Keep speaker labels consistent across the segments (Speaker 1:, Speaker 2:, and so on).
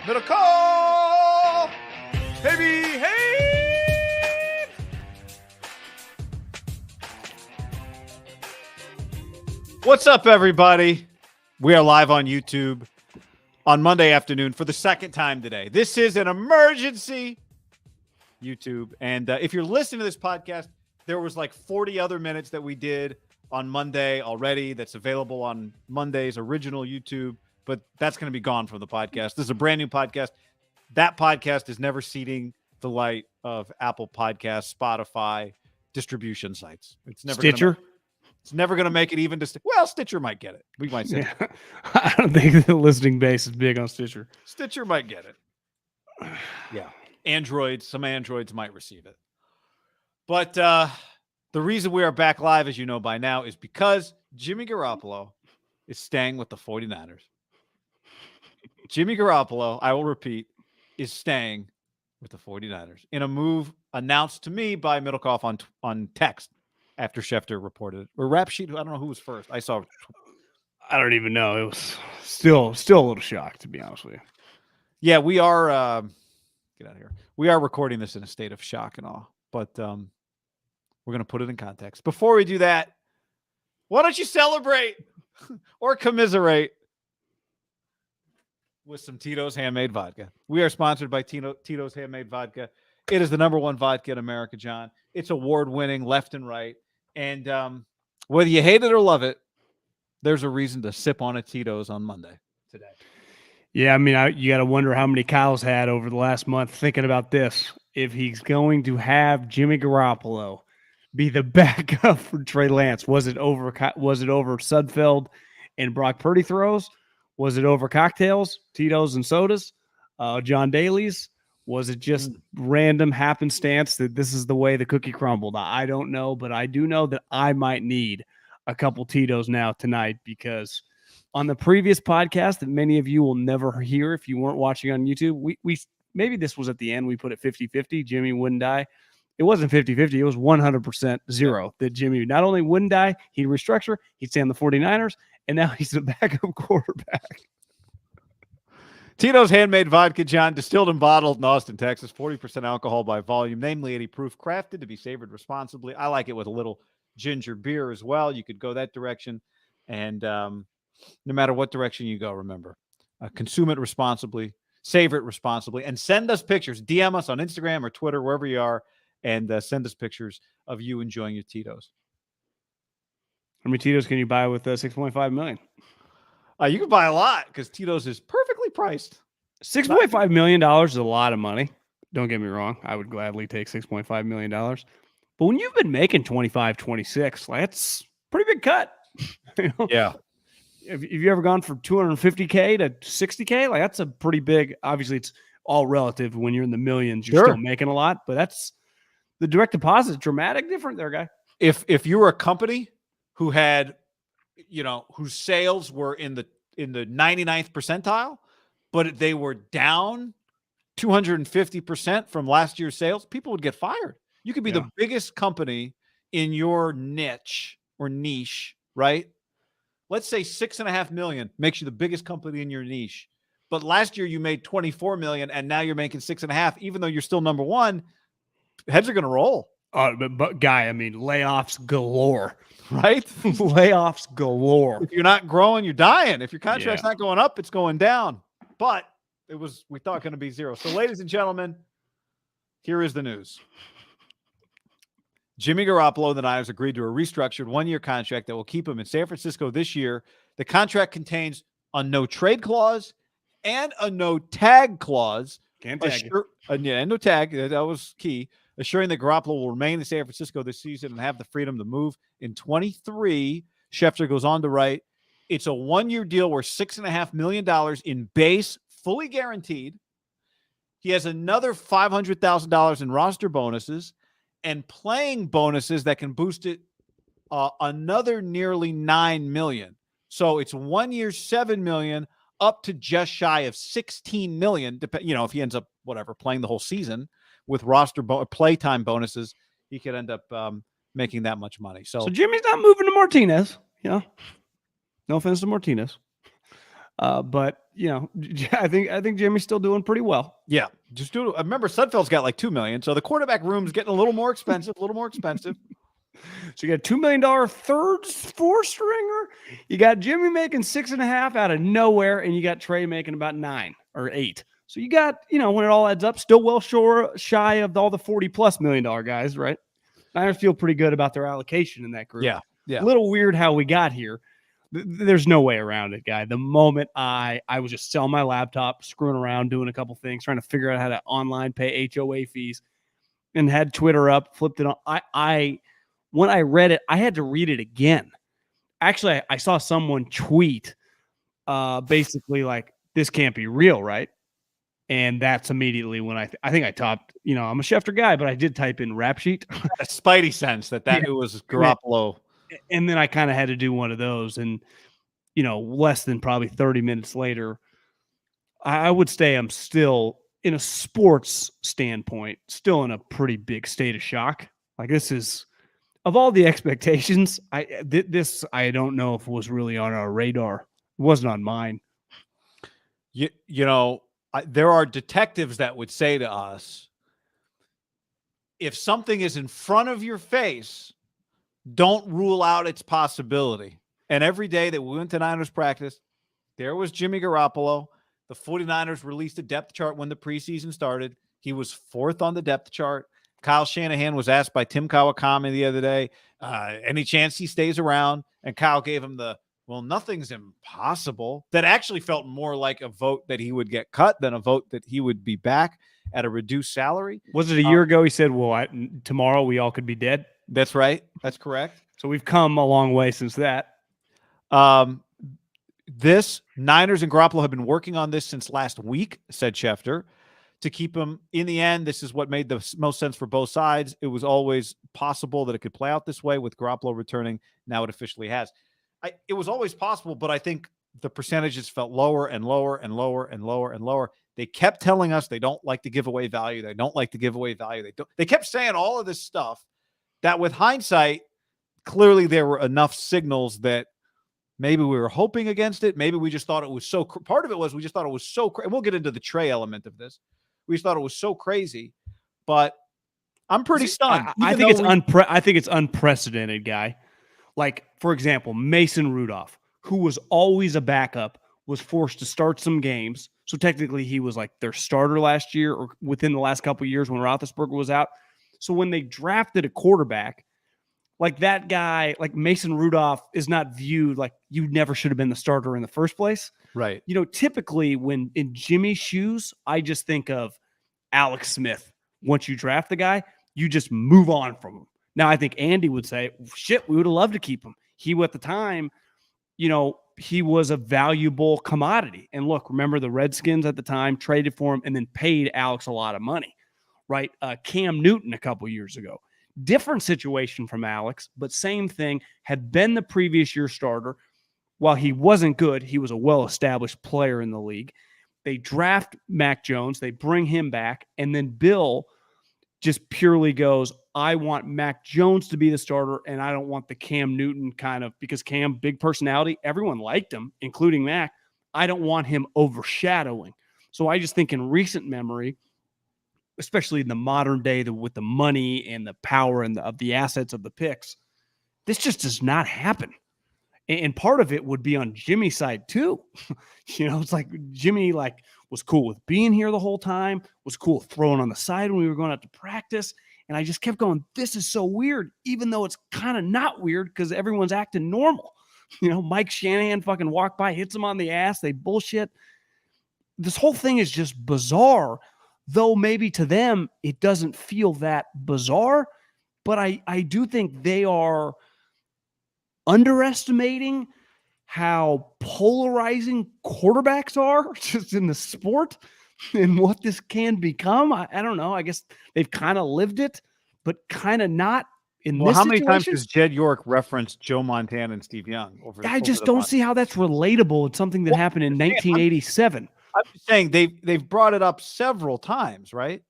Speaker 1: MIDDLEKAUFF, baby, hey! What's up, everybody? We are live on YouTube on Monday afternoon for the second time today. This is an emergency YouTube. And if you're listening to this podcast, there was like 40 other minutes that we did on Monday already that's available on Monday's original YouTube, but that's going to be gone from the podcast. This is a brand new podcast. That podcast is never seeing the light of Apple Podcasts, Spotify, distribution sites. It's never
Speaker 2: Stitcher.
Speaker 1: It's never going to make it even to well, Stitcher might get it. We might say
Speaker 2: yeah. I don't think the listening base is big on Stitcher.
Speaker 1: Stitcher might get it. Yeah. Some Androids might receive it. But the reason we are back live, as you know by now, is because Jimmy Garoppolo is staying with the 49ers. Jimmy Garoppolo, I will repeat, is staying with the 49ers in a move announced to me by MIDDLEKAUFF on text after Schefter reported it. Or Rap Sheet, I don't know who was first. I
Speaker 2: don't even know. It was still a little shocked, to be honest with you.
Speaker 1: Yeah, we are get out of here. We are recording this in a state of shock and awe, but we're going to put it in context. Before we do that, why don't you celebrate or commiserate with some Tito's Handmade Vodka? We are sponsored by Tito's Handmade Vodka. It is the #1 vodka in America, John. It's award-winning left and right. And whether you hate it or love it, there's a reason to sip on a Tito's on Monday today.
Speaker 2: Yeah, I mean, you got to wonder how many Kyle's had over the last month thinking about this. If he's going to have Jimmy Garoppolo be the backup for Trey Lance, was it over Sudfeld and Brock Purdy throws? Was it over cocktails, Tito's and sodas, John Daly's? Was it just random happenstance that this is the way the cookie crumbled? I don't know, but I do know that I might need a couple Tito's now tonight, because on the previous podcast that many of you will never hear if you weren't watching on YouTube, we maybe this was at the end, we put it 50-50, Jimmy wouldn't die. It wasn't 50-50, it was 100% zero that Jimmy not only wouldn't die, he'd restructure, he'd stay on the 49ers, and now he's the backup quarterback.
Speaker 1: Tito's Handmade Vodka, John, distilled and bottled in Austin, Texas, 40% alcohol by volume, namely 80 proof, crafted to be savored responsibly. I like it with a little ginger beer as well. You could go that direction. And no matter what direction you go, remember, consume it responsibly, savor it responsibly, and send us pictures. DM us on Instagram or Twitter, wherever you are, and send us pictures of you enjoying your Tito's.
Speaker 2: How many Tito's can you buy with $6.5 million?
Speaker 1: You can buy a lot because Tito's is perfectly priced.
Speaker 2: $6.5 million is a lot of money. Don't get me wrong. I would gladly take $6.5 million. But when you've been making 25, 26, that's a pretty big cut. You know?
Speaker 1: Yeah.
Speaker 2: Have you ever gone from $250K to $60K? Like, that's a pretty big, obviously it's all relative. When you're in the millions, you're still making a lot, but that's the direct deposit, dramatic different there, guy.
Speaker 1: If you were a company who had, whose sales were in the 99th percentile, but they were down 250% from last year's sales, people would get fired. You could be the biggest company in your niche or niche, right? Let's say $6.5 million makes you the biggest company in your niche, but last year you made $24 million and now you're making $6.5 million, even though you're still #1. Heads are going to roll.
Speaker 2: But guy, I mean, layoffs galore,
Speaker 1: right?
Speaker 2: Layoffs galore.
Speaker 1: If you're not growing, you're dying. If your contract's not going up, it's going down. But we thought going to be zero. So, ladies and gentlemen, here is the news. Jimmy Garoppolo and the Niners agreed to a restructured 1-year contract that will keep him in San Francisco this year. The contract contains a no trade clause and a no tag clause.
Speaker 2: Can't tag.
Speaker 1: And no tag. That was key. Assuring that Garoppolo will remain in San Francisco this season and have the freedom to move in 23. Schefter goes on to write, it's a 1-year deal worth $6.5 million in base, fully guaranteed. He has another $500,000 in roster bonuses and playing bonuses that can boost it another nearly $9 million. So it's 1 year, $7 million, up to just shy of $16 million. If he ends up playing the whole season with roster playtime bonuses, he could end up making that much money. So
Speaker 2: Jimmy's not moving to Martinez. Yeah. No offense to Martinez. But I think Jimmy's still doing pretty well.
Speaker 1: Yeah, just do. Remember, Sudfeld's got like $2 million, so the quarterback room's getting a little more expensive.
Speaker 2: So you got $2 million four stringer. You got Jimmy making 6.5 out of nowhere, and you got Trey making about 9 or 8. So you got, when it all adds up, still well shy of all the $40+ million guys, right? Niners feel pretty good about their allocation in that group.
Speaker 1: Yeah.
Speaker 2: A little weird how we got here. There's no way around it, guy. The moment I was just selling my laptop, screwing around, doing a couple things, trying to figure out how to online pay HOA fees, and had Twitter up, flipped it on. When I read it, I had to read it again. Actually, I saw someone tweet basically like, this can't be real, right? And that's immediately when I think I topped, I'm a Schefter guy, but I did type in rap sheet.
Speaker 1: A spidey sense that it was Garoppolo.
Speaker 2: And then I kind of had to do one of those. And, less than probably 30 minutes later, I would say I'm still, in a sports standpoint, still in a pretty big state of shock. Like, this is, of all the expectations, this I don't know if it was really on our radar. It wasn't on mine.
Speaker 1: There are detectives that would say to us, if something is in front of your face, don't rule out its possibility. And every day that we went to Niners practice, there was Jimmy Garoppolo. The 49ers released a depth chart when the preseason started. He was 4th on the depth chart. Kyle Shanahan was asked by Tim Kawakami the other day, any chance he stays around? And Kyle gave him nothing's impossible. That actually felt more like a vote that he would get cut than a vote that he would be back at a reduced salary.
Speaker 2: Was it a year ago he said, tomorrow we all could be dead?
Speaker 1: That's right. That's correct.
Speaker 2: So we've come a long way since that.
Speaker 1: This Niners and Garoppolo have been working on this since last week, said Schefter, to keep him. In the end, this is what made the most sense for both sides. It was always possible that it could play out this way with Garoppolo returning. Now it officially has. It was always possible, but I think the percentages felt lower and lower and lower and lower and lower. They kept telling us they don't like to give away value. They don't like to give away value. They kept saying all of this stuff that, with hindsight, clearly there were enough signals that maybe we were hoping against it. Maybe we just thought it was so. Part of it was we just thought it was so. And we'll get into the Trey element of this. We just thought it was so crazy, but I'm pretty stunned.
Speaker 2: I think it's unprecedented, guy. Like, for example, Mason Rudolph, who was always a backup, was forced to start some games. So technically he was like their starter last year or within the last couple of years when Roethlisberger was out. So when they drafted a quarterback, like that guy, like Mason Rudolph, is not viewed like you never should have been the starter in the first place.
Speaker 1: Right.
Speaker 2: Typically when in Jimmy's shoes, I just think of Alex Smith. Once you draft the guy, you just move on from him. Now, I think Andy would say, shit, we would have loved to keep him. He, at the time, he was a valuable commodity. And look, remember the Redskins at the time traded for him and then paid Alex a lot of money, right? Cam Newton a couple years ago. Different situation from Alex, but same thing, had been the previous year starter. While he wasn't good, he was a well-established player in the league. They draft Mac Jones, they bring him back, and then Bill just purely goes, I want Mac Jones to be the starter, and I don't want the Cam Newton kind of, because Cam, big personality, everyone liked him, including Mac. I don't want him overshadowing. So I just think in recent memory, especially in the modern day, with the money and the power and of the assets of the picks, this just does not happen. And part of it would be on Jimmy's side too. It's like Jimmy was cool with being here the whole time, was cool throwing on the side when we were going out to practice. And I just kept going, this is so weird, even though it's kind of not weird because everyone's acting normal. Mike Shanahan fucking walked by, hits him on the ass. They bullshit. This whole thing is just bizarre, though maybe to them it doesn't feel that bizarre. But I do think they are underestimating how polarizing quarterbacks are just in the sport and what this can become. I don't know. I guess they've kind of lived it, but kind of not in this
Speaker 1: how many
Speaker 2: situation.
Speaker 1: times has Jed York referenced Joe Montana and Steve Young?
Speaker 2: I just don't see how that's relatable. It's something that happened in 1987.
Speaker 1: I'm just saying they've brought it up several times, right?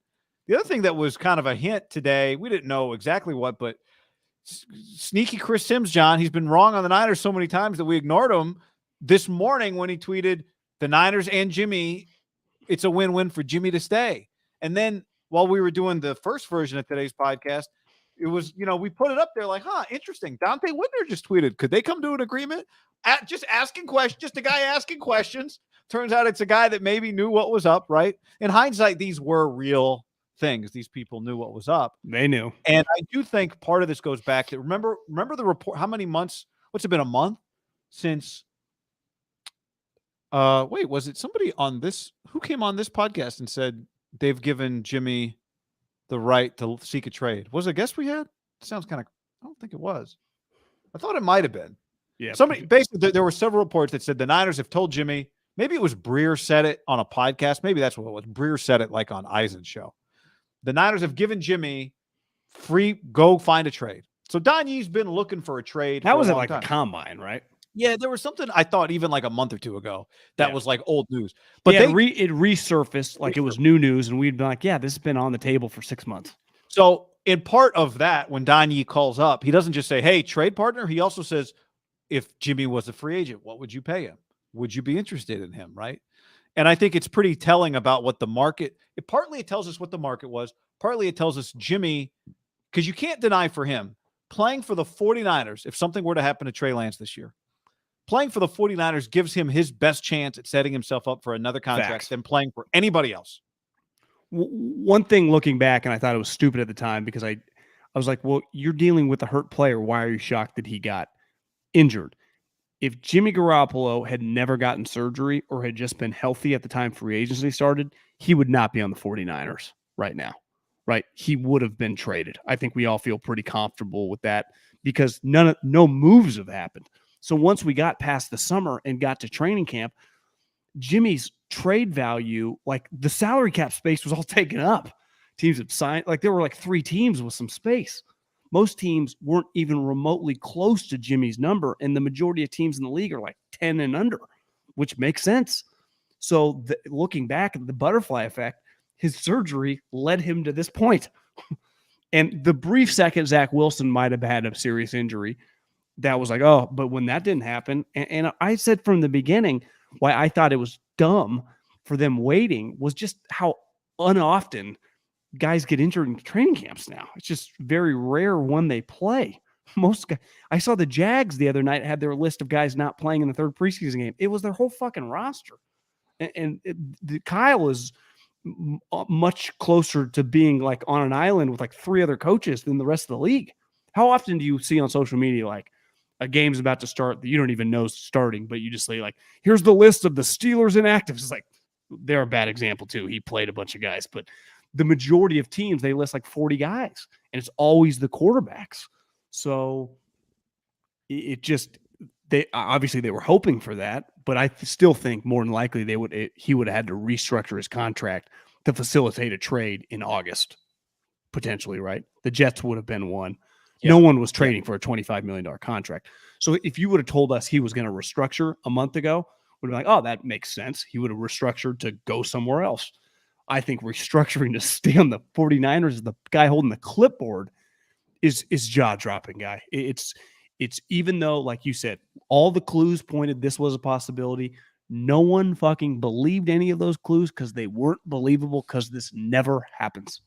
Speaker 1: The other thing that was kind of a hint today, we didn't know exactly what, but sneaky Chris Sims, John, he's been wrong on the Niners so many times that we ignored him this morning when he tweeted, the Niners and Jimmy, it's a win-win for Jimmy to stay. And then while we were doing the first version of today's podcast, it was, we put it up there like, interesting. Dante Whitner just tweeted, could they come to an agreement? Just asking questions, just a guy asking questions. Turns out it's a guy that maybe knew what was up, right? In hindsight, these were real things. These people knew what was up.
Speaker 2: They knew.
Speaker 1: And I do think part of this goes back to, remember the report, how many months, what's it been, a month since, wait, was it somebody on this, who came on this podcast and said they've given Jimmy the right to seek a trade? Was it a guest we had? Sounds kind of, I don't think it was. I thought it might have been.
Speaker 2: Yeah.
Speaker 1: Somebody, basically, there were several reports that said the Niners have told Jimmy, maybe it was Breer said it on a podcast. Maybe that's what it was. Breer said it like on Eisen's show. The Niners have given Jimmy free, go find a trade. So Don Yee's been looking for a trade.
Speaker 2: That was at like the combine, right?
Speaker 1: Yeah, there was something I thought even like a month or two ago that was like old news.
Speaker 2: But it resurfaced like it was new news, and we'd be like, yeah, this has been on the table for 6 months.
Speaker 1: So in part of that, when Don Yee calls up, he doesn't just say, hey, trade partner. He also says, if Jimmy was a free agent, what would you pay him? Would you be interested in him, right? And I think it's pretty telling about what the market, partly it tells us what the market was, partly it tells us Jimmy, because you can't deny for him, playing for the 49ers, if something were to happen to Trey Lance this year, playing for the 49ers gives him his best chance at setting himself up for another contract than playing for anybody else.
Speaker 2: One thing looking back, and I thought it was stupid at the time because I was like, well, you're dealing with a hurt player. Why are you shocked that he got injured? If Jimmy Garoppolo had never gotten surgery or had just been healthy at the time free agency started, he would not be on the 49ers right now, right? He would have been traded. I think we all feel pretty comfortable with that because no moves have happened. So once we got past the summer and got to training camp, Jimmy's trade value, like the salary cap space was all taken up. Teams had signed, like there were like 3 teams with some space. Most teams weren't even remotely close to Jimmy's number, and the majority of teams in the league are like 10 and under, which makes sense. So looking back at the butterfly effect, his surgery led him to this point. And the brief second Zach Wilson might have had a serious injury, that was like, oh, but when that didn't happen, and I said from the beginning why I thought it was dumb for them waiting was just how unoften guys get injured in training camps now. It's just very rare when they play. Most guys, I saw the Jags the other night had their list of guys not playing in the 3rd preseason game. It was their whole fucking roster. And Kyle is much closer to being like on an island with like 3 other coaches than the rest of the league. How often do you see on social media like a game's about to start that you don't even know is starting, but you just say like, here's the list of the Steelers inactives. It's like, they're a bad example too. He played a bunch of guys, but the majority of teams, they list like 40 guys, and it's always the quarterbacks. So it just, they obviously they were hoping for that, but I still think more than likely he would have had to restructure his contract to facilitate a trade in August, potentially, right? The Jets would have been one. Yeah. No one was trading for a $25 million contract. So if you would have told us he was going to restructure a month ago, we'd be like, oh, that makes sense. He would have restructured to go somewhere else. I think restructuring to stay on the 49ers as the guy holding the clipboard is jaw-dropping, guy. It's even though, like you said, all the clues pointed this was a possibility, no one fucking believed any of those clues because they weren't believable because this never happens.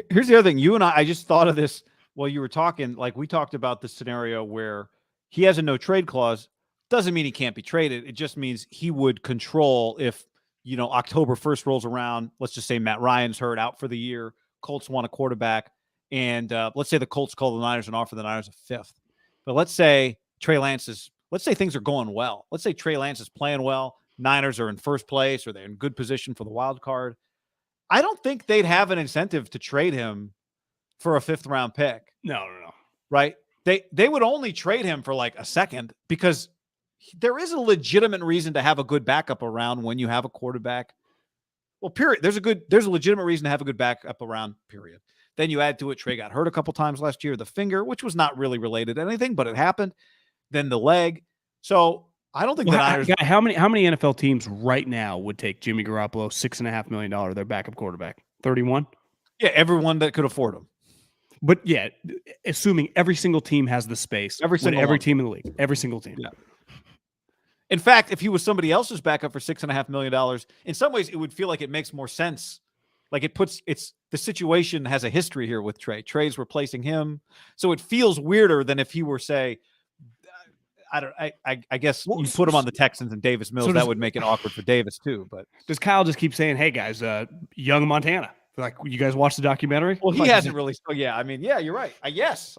Speaker 1: Here's the other thing. You and I just thought of this while you were talking. Like we talked about the scenario where he has a no-trade clause. Doesn't mean he can't be traded. It just means he would control if, October 1st rolls around. Let's just say Matt Ryan's hurt out for the year. Colts want a quarterback. And let's say the Colts call the Niners and offer the Niners a 5th. But let's say let's say things are going well. Let's say Trey Lance is playing well. Niners are in first place or they're in good position for the wild card. I don't think they'd have an incentive to trade him for a 5th round pick.
Speaker 2: No.
Speaker 1: Right? They would only trade him for like a 2nd because there is a legitimate reason to have a good backup around when you have a quarterback. Well, period. There's a legitimate reason to have a good backup around, period. Then you add to it, Trey got hurt a couple times last year, the finger, which was not really related to anything, but it happened. Then the leg. So I don't think the Niners.
Speaker 2: How many NFL teams right now would take Jimmy Garoppolo, $6.5 million, their backup quarterback? 31?
Speaker 1: Yeah, everyone that could afford him.
Speaker 2: But yeah, assuming every single team has the space. Every team in the league. Every single team.
Speaker 1: Yeah. In fact, if he was somebody else's backup for $6.5 million, in some ways it would feel like it makes more sense. Like the situation has a history here with Trey. Trey's replacing him. So it feels weirder than if he were, say, I guess you put him on the Texans and Davis Mills. That would make it awkward for Davis too. But
Speaker 2: does Kyle just keep saying, "Hey guys, young Montana"? Like, you guys watch the documentary?
Speaker 1: Well, he hasn't really. Oh yeah, I mean, yeah, you're right. I guess.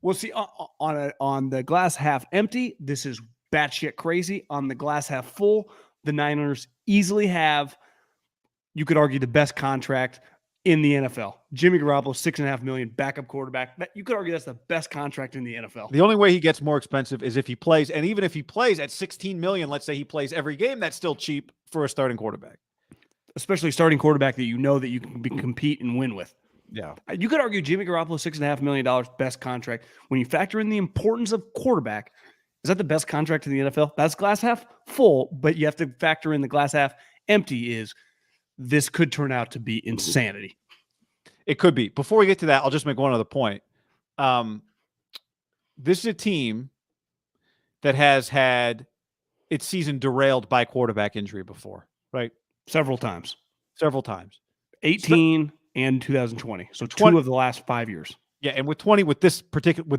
Speaker 2: Well, see, on the glass half empty, this is batshit crazy. On the glass half full, the Niners easily have, you could argue, the best contract in the NFL. Jimmy Garoppolo, $6.5 million, backup quarterback. You could argue that's the best contract in the NFL.
Speaker 1: The only way he gets more expensive is if he plays, and even if he plays at $16 million, let's say he plays every game, that's still cheap for a starting quarterback.
Speaker 2: Especially a starting quarterback that you know that you can compete and win with.
Speaker 1: Yeah.
Speaker 2: You could argue Jimmy Garoppolo, $6.5 million, best contract. When you factor in the importance of quarterback, is that the best contract in the NFL? That's glass half full, but you have to factor in the glass half empty. This could turn out to be insanity.
Speaker 1: It could be. Before we get to that, I'll just make one other point. This is a team that has had its season derailed by quarterback injury before, right?
Speaker 2: Several times.
Speaker 1: 18
Speaker 2: and 2020. So
Speaker 1: 20,
Speaker 2: 2 of the last 5 years.
Speaker 1: Yeah, and with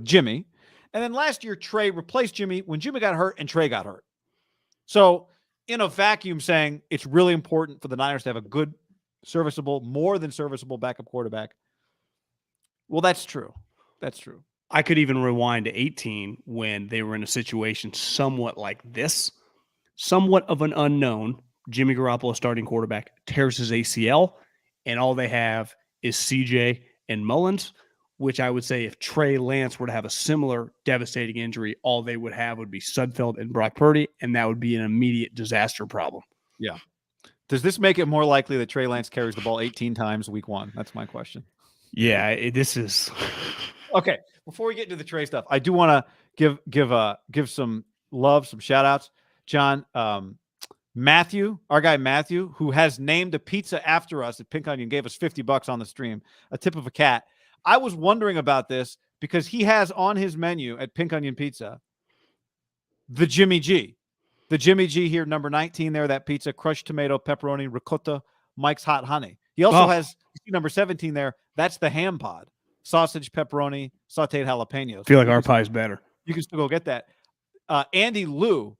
Speaker 1: Jimmy. And then last year, Trey replaced Jimmy when Jimmy got hurt and Trey got hurt. So in a vacuum, saying it's really important for the Niners to have a good, serviceable, more than serviceable backup quarterback. Well, that's true.
Speaker 2: I could even rewind to 18 when they were in a situation somewhat like this, somewhat of an unknown. Jimmy Garoppolo, starting quarterback, tears his ACL, and all they have is CJ and Mullins, which I would say if Trey Lance were to have a similar devastating injury, all they would have would be Sudfeld and Brock Purdy, and that would be an immediate disaster problem.
Speaker 1: Yeah. Does this make it more likely that Trey Lance carries the ball 18 times week 1? That's my question.
Speaker 2: Yeah, this is
Speaker 1: okay. Before we get into the Trey stuff, I do want to give some love, some shout outs. John, Matthew, our guy Matthew, who has named a pizza after us at Pink Onion, gave us $50 on the stream, a tip of a cat. I was wondering about this because he has on his menu at Pink Onion Pizza the Jimmy G. The Jimmy G here, number 19 there, that pizza, crushed tomato, pepperoni, ricotta, Mike's Hot Honey. He also has number 17 there. That's the ham pod. Sausage, pepperoni, sauteed jalapenos.
Speaker 2: I feel like our pie's better.
Speaker 1: You can still go get that. Andy Liu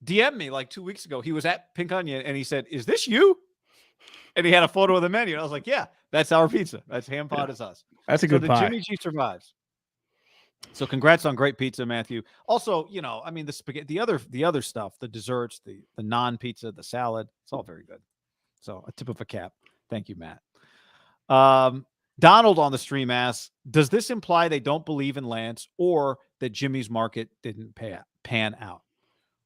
Speaker 1: DM'd me like 2 weeks ago. He was at Pink Onion and he said, "Is this you?" And he had a photo of the menu. And I was like, "Yeah, that's our pizza. That's ham pod is us."
Speaker 2: That's a good pie.
Speaker 1: The Jimmy G survives. So congrats on great pizza, Matthew. Also, I mean, the spaghetti, the other stuff, the desserts, the non-pizza, the salad, it's all very good. So a tip of a cap. Thank you, Matt. Donald on the stream asks, does this imply they don't believe in Lance or that Jimmy's market didn't pan out?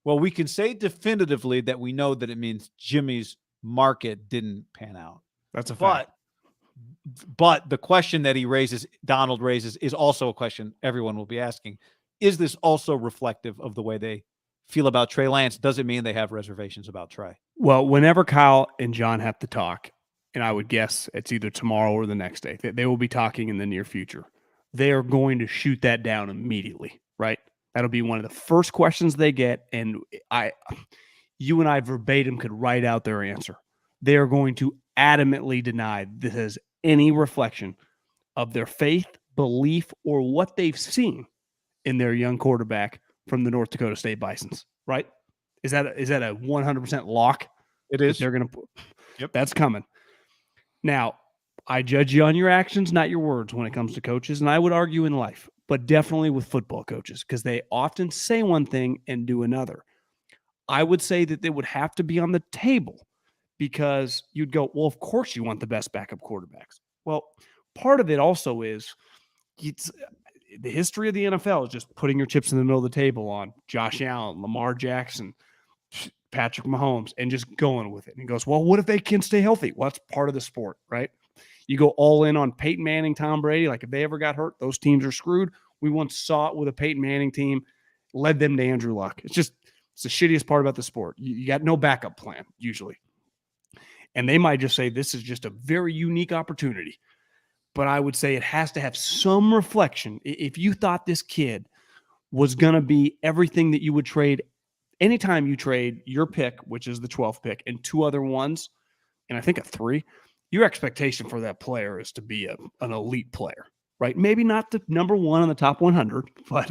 Speaker 1: Well, we can say definitively that we know that it means Jimmy's market didn't pan out.
Speaker 2: That's a fact.
Speaker 1: But the question that Donald raises, is also a question everyone will be asking. Is this also reflective of the way they feel about Trey Lance? Does it mean they have reservations about Trey?
Speaker 2: Well, whenever Kyle and John have to talk, and I would guess it's either tomorrow or the next day, they will be talking in the near future. They are going to shoot that down immediately, right? That'll be one of the first questions they get, and you and I verbatim could write out their answer. They are going to adamantly deny this has any reflection of their faith, belief, or what they've seen in their young quarterback from the North Dakota State Bisons, right? Is that a 100% lock?
Speaker 1: It is.
Speaker 2: They're going to put.
Speaker 1: Yep.
Speaker 2: That's coming. Now, I judge you on your actions, not your words when it comes to coaches, and I would argue in life, but definitely with football coaches because they often say one thing and do another. I would say that they would have to be on the table because you'd go, well, of course you want the best backup quarterbacks. Well, part of it also is it's the history of the NFL is just putting your chips in the middle of the table on Josh Allen, Lamar Jackson, Patrick Mahomes, and just going with it. And he goes, well, what if they can stay healthy? Well, that's part of the sport, right? You go all in on Peyton Manning, Tom Brady. Like if they ever got hurt, those teams are screwed. We once saw it with a Peyton Manning team, led them to Andrew Luck. It's the shittiest part about the sport. You got no backup plan usually. And they might just say, this is just a very unique opportunity. But I would say it has to have some reflection. If you thought this kid was going to be everything that you would trade anytime you trade your pick, which is the 12th pick, and 2 other ones, and I think a 3, your expectation for that player is to be an elite player, right? Maybe not the number 1 on the top 100, but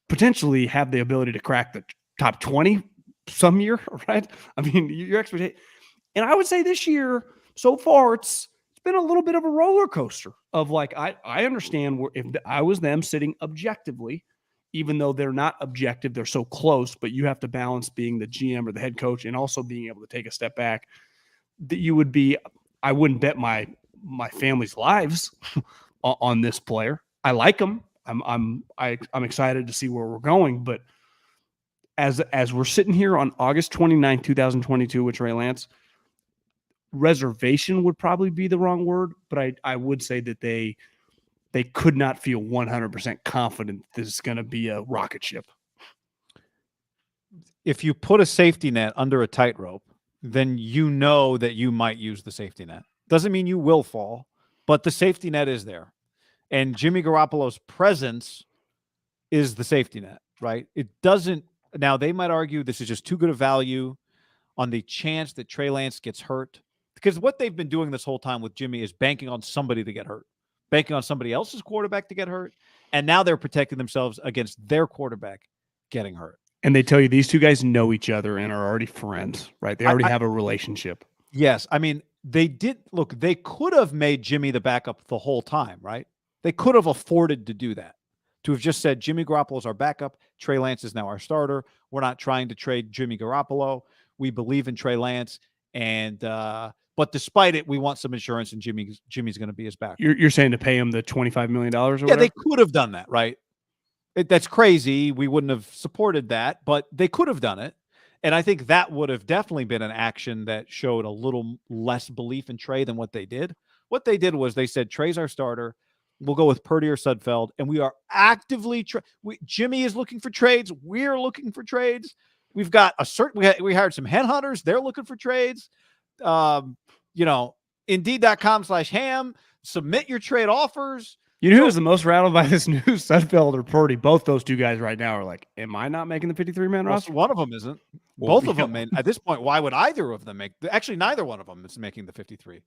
Speaker 2: potentially have the ability to crack the top 20 some year, right? I mean, your expectation. And I would say this year, so far, it's been a little bit of a roller coaster of like, I understand where if I was them sitting objectively, even though they're not objective, they're so close, but you have to balance being the GM or the head coach and also being able to take a step back. That you would be, I wouldn't bet my family's lives on this player. I like him. I'm excited to see where we're going, but as we're sitting here on August 29th, 2022 with Trey Lance, reservation would probably be the wrong word, but I would say that they could not feel 100% confident this is going to be a rocket ship.
Speaker 1: If you put a safety net under a tightrope, then you know that you might use the safety net. Doesn't mean you will fall, but the safety net is there. And Jimmy Garoppolo's presence is the safety net, right? It doesn't. Now, they might argue this is just too good a value on the chance that Trey Lance gets hurt. Because what they've been doing this whole time with Jimmy is banking on somebody to get hurt, banking on somebody else's quarterback to get hurt. And now they're protecting themselves against their quarterback getting hurt.
Speaker 2: And they tell you these 2 guys know each other and are already friends, right? They already have a relationship.
Speaker 1: Yes. I mean, they could have made Jimmy the backup the whole time, right? They could have afforded to do that, to have just said, Jimmy Garoppolo is our backup. Trey Lance is now our starter. We're not trying to trade Jimmy Garoppolo. We believe in Trey Lance. And, but despite it, we want some insurance, and Jimmy's going to be his backup.
Speaker 2: You're saying to pay him the $25 million or whatever?
Speaker 1: Yeah, they could have done that, right? That's crazy. We wouldn't have supported that, but they could have done it. And I think that would have definitely been an action that showed a little less belief in Trey than what they did. What they did was they said, Trey's our starter. We'll go with Purdy or Sudfeld. And we are actively Jimmy is looking for trades. We're looking for trades. We've got we hired some headhunters. They're looking for trades. Indeed.com/ham. Submit your trade offers.
Speaker 2: You know who's the most rattled by this news? Sudfeld or Purdy. Both those 2 guys right now are like, am I not making the 53-man roster?
Speaker 1: One of them isn't.
Speaker 2: Well,
Speaker 1: Both of them, at this point, why would either of them make? Actually, neither one of them is making the 53.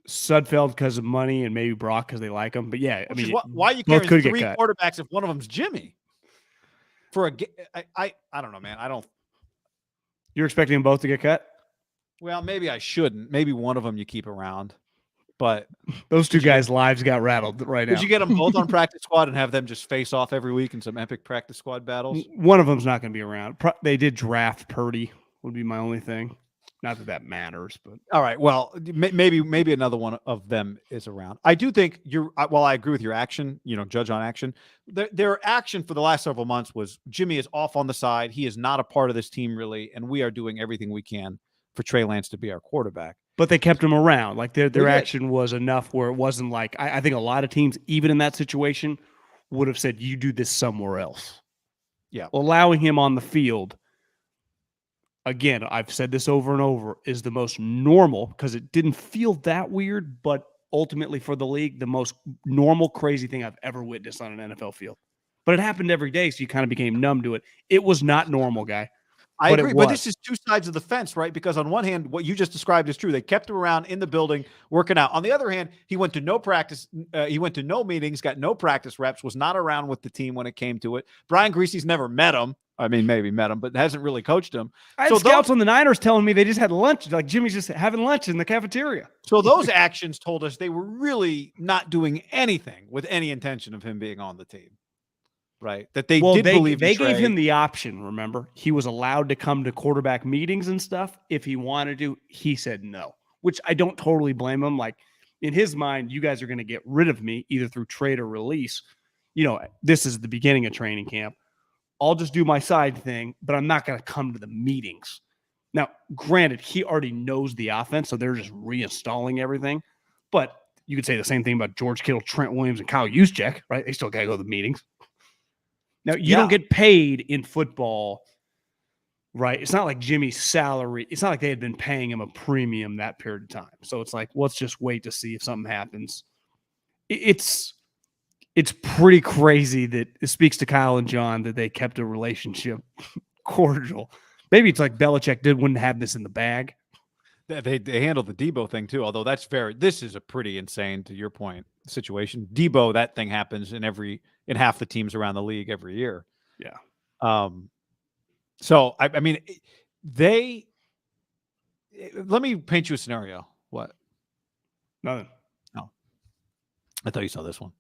Speaker 2: Sudfeld because of money and maybe Brock because they like him. But yeah, I mean,
Speaker 1: why are you carrying 3 quarterbacks if one of them's Jimmy? I don't know, man.
Speaker 2: You're expecting them both to get cut?
Speaker 1: Well, maybe I shouldn't. Maybe one of them you keep around. But
Speaker 2: those 2 guys' lives got rattled right now.
Speaker 1: Did you get them both on practice squad and have them just face off every week in some epic practice squad battles?
Speaker 2: One of them's not going to be around. They did draft Purdy, would be my only thing. Not that matters, but
Speaker 1: all right. Well, maybe another one of them is around. I do think while I agree with your action, judge on action. Their action for the last several months was Jimmy is off on the side. He is not a part of this team really, and we are doing everything we can for Trey Lance to be our quarterback.
Speaker 2: But they kept him around. Like their action was enough where it wasn't like I think a lot of teams, even in that situation, would have said, you do this somewhere else.
Speaker 1: Yeah.
Speaker 2: Allowing him on the field, again, I've said this over and over, is the most normal, because it didn't feel that weird, but ultimately for the league, the most normal, crazy thing I've ever witnessed on an NFL field. But it happened every day, so you kind of became numb to it. It was not normal, guy.
Speaker 1: I agree, but this is 2 sides of the fence, right? Because on one hand, what you just described is true. They kept him around in the building working out. On the other hand, he went to no practice. He went to no meetings, got no practice reps, was not around with the team when it came to it. Brian Greasy's never met him. I mean, maybe met him, but hasn't really coached him.
Speaker 2: I had scouts on the Niners telling me they just had lunch. Like Jimmy's just having lunch in the cafeteria.
Speaker 1: So those actions told us they were really not doing anything with any intention of him being on the team. Right. That they did believe
Speaker 2: they gave him the option. Remember, he was allowed to come to quarterback meetings and stuff. If he wanted to, he said no, which I don't totally blame him. Like in his mind, you guys are going to get rid of me either through trade or release. This is the beginning of training camp. I'll just do my side thing, but I'm not going to come to the meetings. Now, granted, he already knows the offense, so they're just reinstalling everything. But you could say the same thing about George Kittle, Trent Williams, and Kyle Juszczyk, right? They still got to go to the meetings. Now, you don't get paid in football, right? It's not like Jimmy's salary. It's not like they had been paying him a premium that period of time. So it's like, let's just wait to see if something happens. It's pretty crazy that it speaks to Kyle and John that they kept a relationship cordial. Maybe it's like Belichick wouldn't have this in the bag.
Speaker 1: They handled the Debo thing too, although this is a pretty insane, to your point, situation. Debo, that thing happens in half the teams around the league every year.
Speaker 2: Yeah.
Speaker 1: So I mean, let me paint you a scenario. What?
Speaker 2: Nothing.
Speaker 1: No. I thought you saw this one.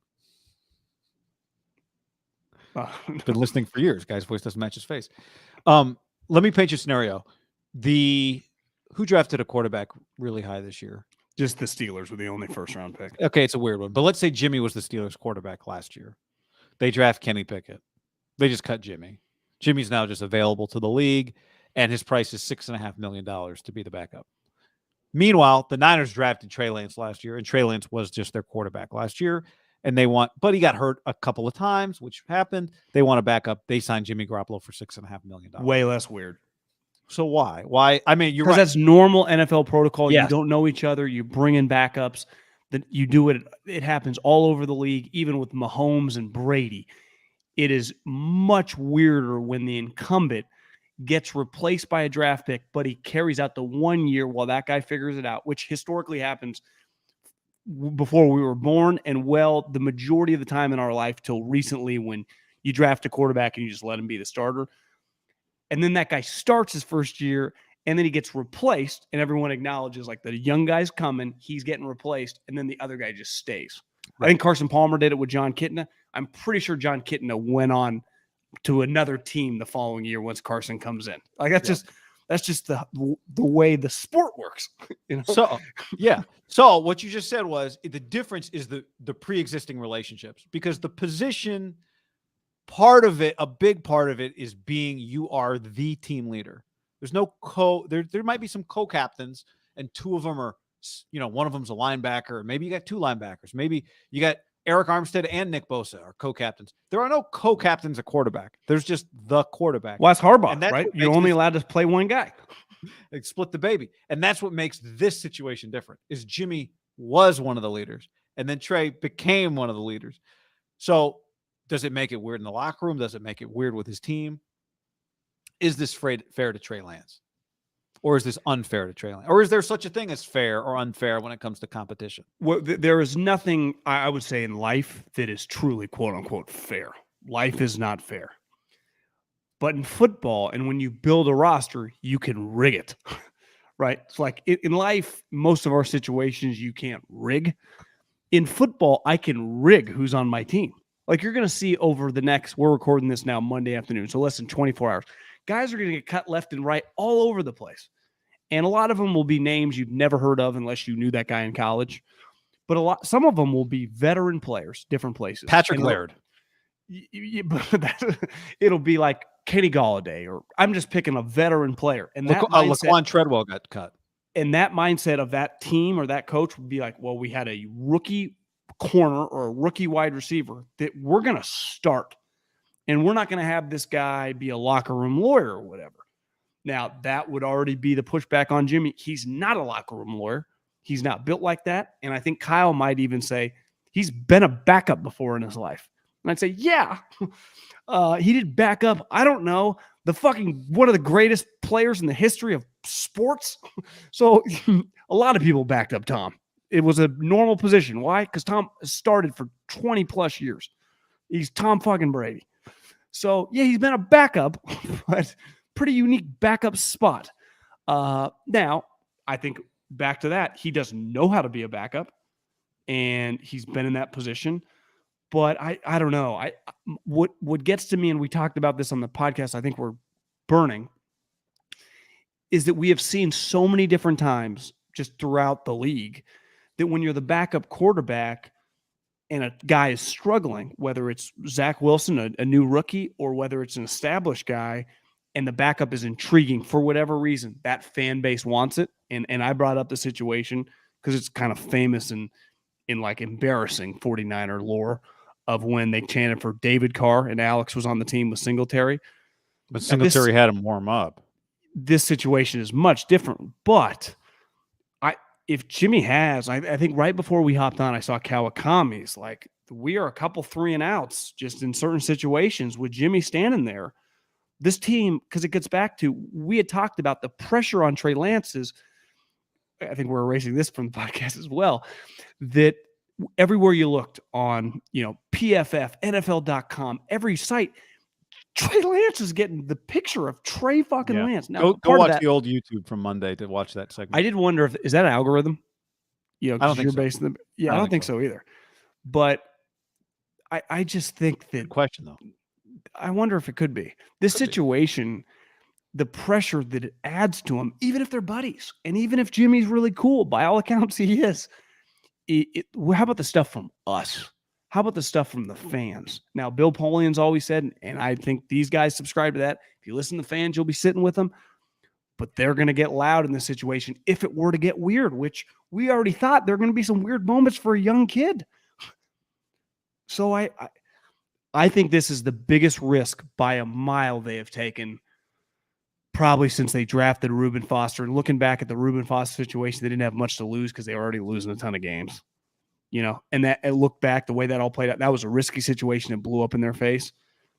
Speaker 1: Been listening for years. Guy's voice doesn't match his face. Let me paint you a scenario. Who drafted a quarterback really high this year?
Speaker 2: Just the Steelers were the only first-round pick.
Speaker 1: Okay, it's a weird one. But let's say Jimmy was the Steelers quarterback last year. They draft Kenny Pickett. They just cut Jimmy. Jimmy's now just available to the league, and his price is $6.5 million to be the backup. Meanwhile, the Niners drafted Trey Lance last year, and Trey Lance was just their quarterback last year. And but he got hurt a couple of times, which happened. They want a backup. They signed Jimmy Garoppolo for $6.5 million.
Speaker 2: Way less weird.
Speaker 1: So why? Why? I mean, you're right.
Speaker 2: Because that's normal NFL protocol.
Speaker 1: Yes.
Speaker 2: You don't know each other. You bring in backups. That you do it. It happens all over the league, even with Mahomes and Brady. It is much weirder when the incumbent gets replaced by a draft pick, but he carries out the 1 year while that guy figures it out, which historically happens before we were born and the majority of the time in our life till recently when you draft a quarterback and you just let him be the starter. And then that guy starts his first year and then he gets replaced and everyone acknowledges like the young guy's coming, he's getting replaced, and then the other guy just stays. Right. I think Carson Palmer did it with John Kitna. I'm pretty sure John Kitna went on to another team the following year once Carson comes in. Like that's just the way the sport works. You know?
Speaker 1: So yeah. So what you just said was the difference is the pre-existing relationships, because the position part of it, a big part of it is you are the team leader. There's no there might be some co-captains and two of them are, one of them's a linebacker. Maybe you got two linebackers. Maybe you got Eric Armstead and Nick Bosa are co-captains. There are no co-captains at quarterback. There's just the quarterback.
Speaker 2: Well, that's Harbaugh, right? You're only allowed to play one guy.
Speaker 1: Like split the baby. And that's what makes this situation different, is Jimmy was one of the leaders, and then Trey became one of the leaders. So does it make it weird in the locker room? Does it make it weird with his team? Is this fair to Trey Lance? Or is this unfair to Trey Lance? Or is there such a thing as fair or unfair when it comes to competition?
Speaker 2: Well, there is nothing, I would say, in life that is truly, quote unquote, fair. Life is not fair. But in football, and when you build a roster, you can rig it, right? It's like in life, most of our situations, you can't rig. In football, I can rig who's on my team. Like you're going to see over the we're recording this now Monday afternoon, so less than 24 hours. Guys are going to get cut left and right all over the place. And a lot of them will be names you've never heard of unless you knew that guy in college. But some of them will be veteran players, different places.
Speaker 1: Patrick Laird.
Speaker 2: It'll be like Kenny Golladay, or I'm just picking a veteran player. And that
Speaker 1: Laquan Treadwell got cut.
Speaker 2: And that mindset of that team or that coach would be like, well, we had a rookie corner or a rookie wide receiver that we're going to start. And we're not going to have this guy be a locker room lawyer or whatever. Now, that would already be the pushback on Jimmy. He's not a locker room lawyer. He's not built like that. And I think Kyle might even say he's been a backup before in his life. And I'd say, yeah, he did backup. I don't know. One of the greatest players in the history of sports. So a lot of people backed up Tom. It was a normal position. Why? Because Tom started for 20 plus years. He's Tom fucking Brady. So yeah, he's been a backup, but pretty unique backup spot. Now, I think back to that, he doesn't know how to be a backup, and he's been in that position. But I don't know. What gets to me, and we talked about this on the podcast, I think we're burning, is that we have seen so many different times just throughout the league that when you're the backup quarterback and a guy is struggling, whether it's Zach Wilson, a new rookie, or whether it's an established guy, and the backup is intriguing for whatever reason, that fan base wants it. And I brought up the situation because it's kind of famous in like embarrassing 49er lore of when they chanted for David Carr and Alex was on the team with Singletary.
Speaker 1: But Singletary had him warm up.
Speaker 2: This situation is much different, but if Jimmy has, I think right before we hopped on, I saw Kawakami's like, we are a couple 3 and outs just in certain situations with Jimmy standing there. this team, because it gets back to, we had talked about the pressure on Trey Lance's, I think we're erasing this from the podcast as well, that everywhere you looked on, PFF, NFL.com, every site, Trey Lance is getting the picture of Trey fucking Lance. Now,
Speaker 1: go watch the old YouTube from Monday to watch that segment.
Speaker 2: I did wonder is that an algorithm?
Speaker 1: I don't think so.
Speaker 2: Based on I don't think so either. But I just think that
Speaker 1: good question though.
Speaker 2: I wonder if it could be this situation, the pressure that it adds to them, even if they're buddies, and even if Jimmy's really cool, by all accounts he is. How about the stuff from us? How about the stuff from the fans? Now, Bill Polian's always said, and I think these guys subscribe to that, if you listen to fans, you'll be sitting with them. But they're going to get loud in this situation if it were to get weird, which we already thought there are going to be some weird moments for a young kid. So I think this is the biggest risk by a mile they have taken probably since they drafted Reuben Foster. And looking back at the Reuben Foster situation, they didn't have much to lose because they were already losing a ton of games. And that look back, the way that all played out, that was a risky situation that blew up in their face.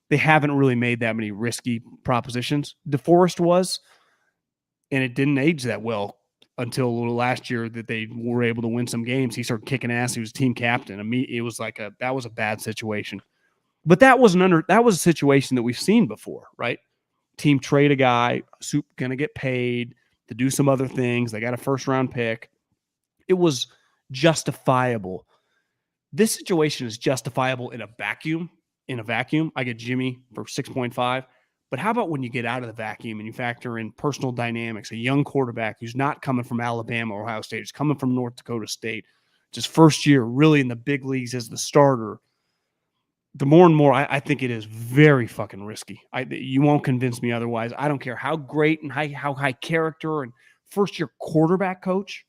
Speaker 2: They haven't really made that many risky propositions. DeForest was, and it didn't age that well until last year that they were able to win some games. He started kicking ass. He was team captain. It was that was a bad situation. But that was a situation that we've seen before, right? Team trade a guy, going to get paid to do some other things. They got a first-round pick. It was justifiable. This situation is justifiable in a vacuum. I get Jimmy for 6.5. But how about when you get out of the vacuum and you factor in personal dynamics, a young quarterback who's not coming from Alabama or Ohio State, he's coming from North Dakota State, just first year really in the big leagues as the starter. The more and more, I think it is very fucking risky. You won't convince me otherwise. I don't care how great and how high character and first-year quarterback coach.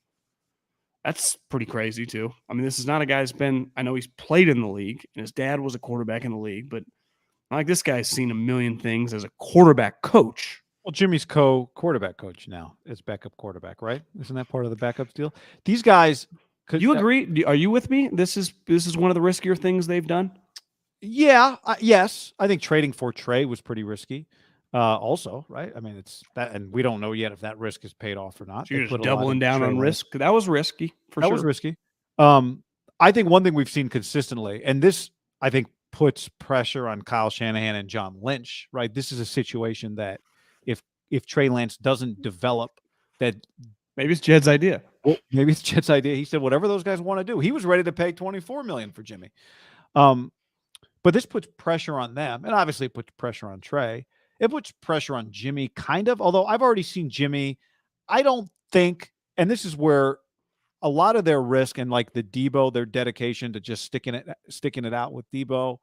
Speaker 2: That's pretty crazy, too. I mean, this is not a guy I know he's played in the league, and his dad was a quarterback in the league, but this guy's seen a million things as a quarterback coach.
Speaker 1: Well, Jimmy's quarterback coach now is backup quarterback, right? Isn't that part of the backup deal? These guys.
Speaker 2: You agree? Are you with me? This is one of the riskier things they've done.
Speaker 1: Yeah. Yes. I think trading for Trey was pretty risky. Also, right? I mean, it's that, and we don't know yet if that risk is paid off or not.
Speaker 2: So you're just doubling down on risk. That was risky for sure.
Speaker 1: That was risky. I think one thing we've seen consistently, and this I think puts pressure on Kyle Shanahan and John Lynch, right? This is a situation that if Trey Lance doesn't develop, that
Speaker 2: maybe it's Jed's idea.
Speaker 1: Well, maybe it's Jed's idea. He said whatever those guys want to do. He was ready to pay $24 million for Jimmy. But this puts pressure on them, and obviously it puts pressure on Trey. It puts pressure on Jimmy, kind of, although I've already seen Jimmy. I don't think, and this is where a lot of their risk and like the Debo, their dedication to just sticking it out with Debo.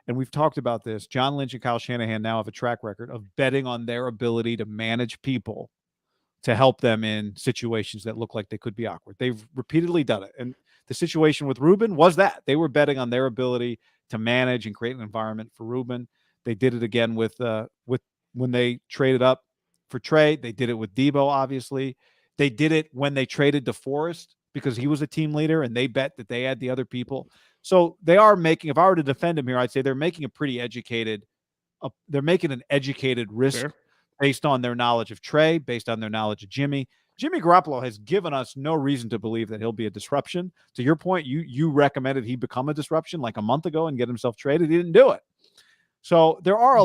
Speaker 1: And we've talked about this. John Lynch and Kyle Shanahan now have a track record of betting on their ability to manage people to help them in situations that look like they could be awkward. They've repeatedly done it. And the situation with Reuben was that. They were betting on their ability to manage and create an environment for Reuben. They did it again with when they traded up for Trey. They did it with Debo, obviously. They did it when they traded DeForest because he was a team leader and they bet that they had the other people. So they are making, if I were to defend him here, I'd say they're making they're making an educated risk. Fair. Based on their knowledge of Trey, based on their knowledge of Jimmy. Jimmy Garoppolo has given us no reason to believe that he'll be a disruption. To your point, you recommended he become a disruption like a month ago and get himself traded. He didn't do it. So there are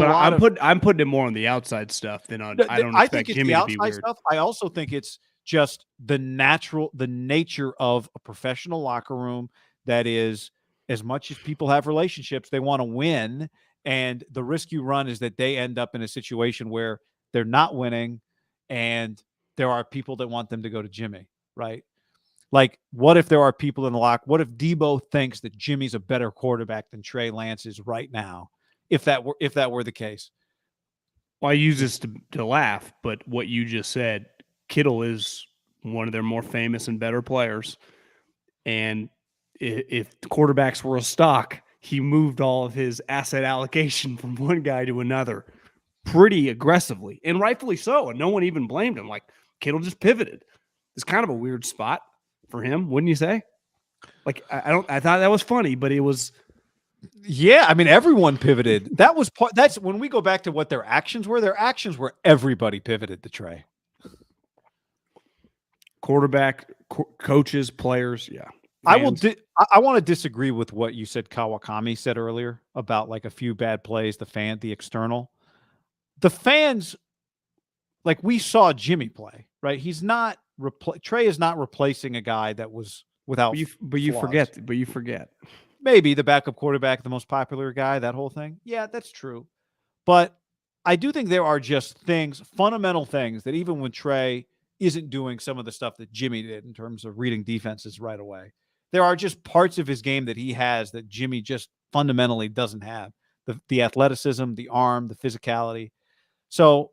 Speaker 2: I'm putting it more on the outside stuff than on. I don't expect Jimmy to be weird. Stuff.
Speaker 1: I also think it's just the nature of a professional locker room that is, as much as people have relationships, they want to win. And the risk you run is that they end up in a situation where they're not winning and there are people that want them to go to Jimmy, right? Like, what if there are people in the lock? What if Debo thinks that Jimmy's a better quarterback than Trey Lance is right now? If that were the case.
Speaker 2: Well, I use this to laugh, but what you just said, Kittle is one of their more famous and better players. And if the quarterbacks were a stock, he moved all of his asset allocation from one guy to another pretty aggressively, and rightfully so. And no one even blamed him. Like, Kittle just pivoted. It's kind of a weird spot for him, wouldn't you say? Like, I thought that was funny, but it was
Speaker 1: Yeah, I mean, everyone pivoted. That was part. That's when we go back to what their actions were. Their actions were everybody pivoted to Trey.
Speaker 2: Quarterback, coaches, players. Yeah.
Speaker 1: I will. I want to disagree with what you said. Kawakami said earlier about like a few bad plays. The external, the fans. Like we saw Jimmy play, right? He's not. Trey is not replacing a guy that was without.
Speaker 2: But you forget. But you forget.
Speaker 1: Maybe the backup quarterback, the most popular guy. That whole thing. Yeah, that's true. But I do think there are just things, fundamental things that even when Trey isn't doing some of the stuff that Jimmy did in terms of reading defenses right away, there are just parts of his game that he has that Jimmy just fundamentally doesn't have. The athleticism, the arm, the physicality. So,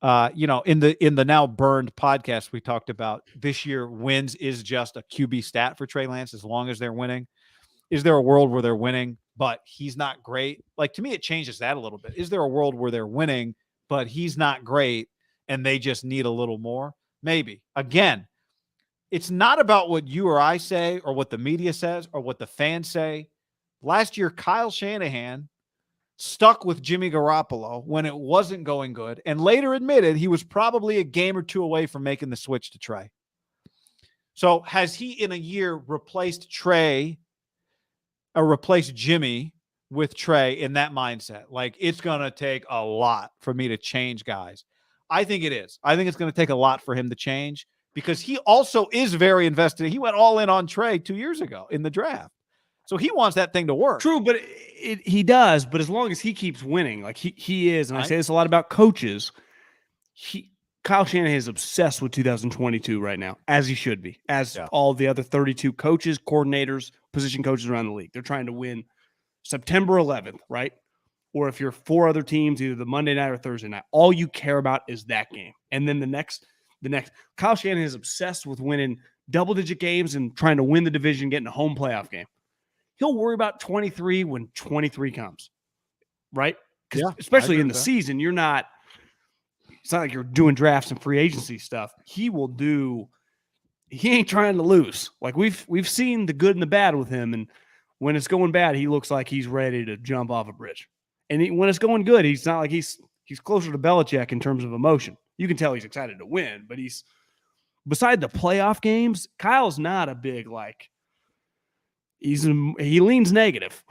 Speaker 1: in the now burned podcast, we talked about this year wins is just a QB stat for Trey Lance as long as they're winning. Is there a world where they're winning, but he's not great? Like, to me, it changes that a little bit. Is there a world where they're winning, but he's not great and they just need a little more? Maybe. Again, it's not about what you or I say or what the media says or what the fans say. Last year, Kyle Shanahan stuck with Jimmy Garoppolo when it wasn't going good and later admitted he was probably a game or two away from making the switch to Trey. So has he in a year replaced Trey or replace Jimmy with Trey in that mindset? Like, it's going to take a lot for me to change guys. I think it is. I think it's going to take a lot for him to change because he also is very invested. He went all in on Trey 2 years ago in the draft. So he wants that thing to work.
Speaker 2: True, but he does. But as long as he keeps winning, like he is, and I say this a lot about coaches, Kyle Shanahan is obsessed with 2022 right now, as he should be, as all the other 32 coaches, coordinators, position coaches around the league. They're trying to win September 11th, right? Or if you're 4 other teams, either the Monday night or Thursday night, all you care about is that game. And then the next, Kyle Shanahan is obsessed with winning double-digit games and trying to win the division, getting a home playoff game. He'll worry about 23 when 23 comes, right?
Speaker 1: Yeah,
Speaker 2: especially in the season, it's not like you're doing drafts and free agency stuff. He ain't trying to lose. Like we've seen the good and the bad with him. And when it's going bad, he looks like he's ready to jump off a bridge. And when it's going good, he's not like he's closer to Belichick in terms of emotion. You can tell he's excited to win, but beside the playoff games, Kyle's not a big, like, he leans negative.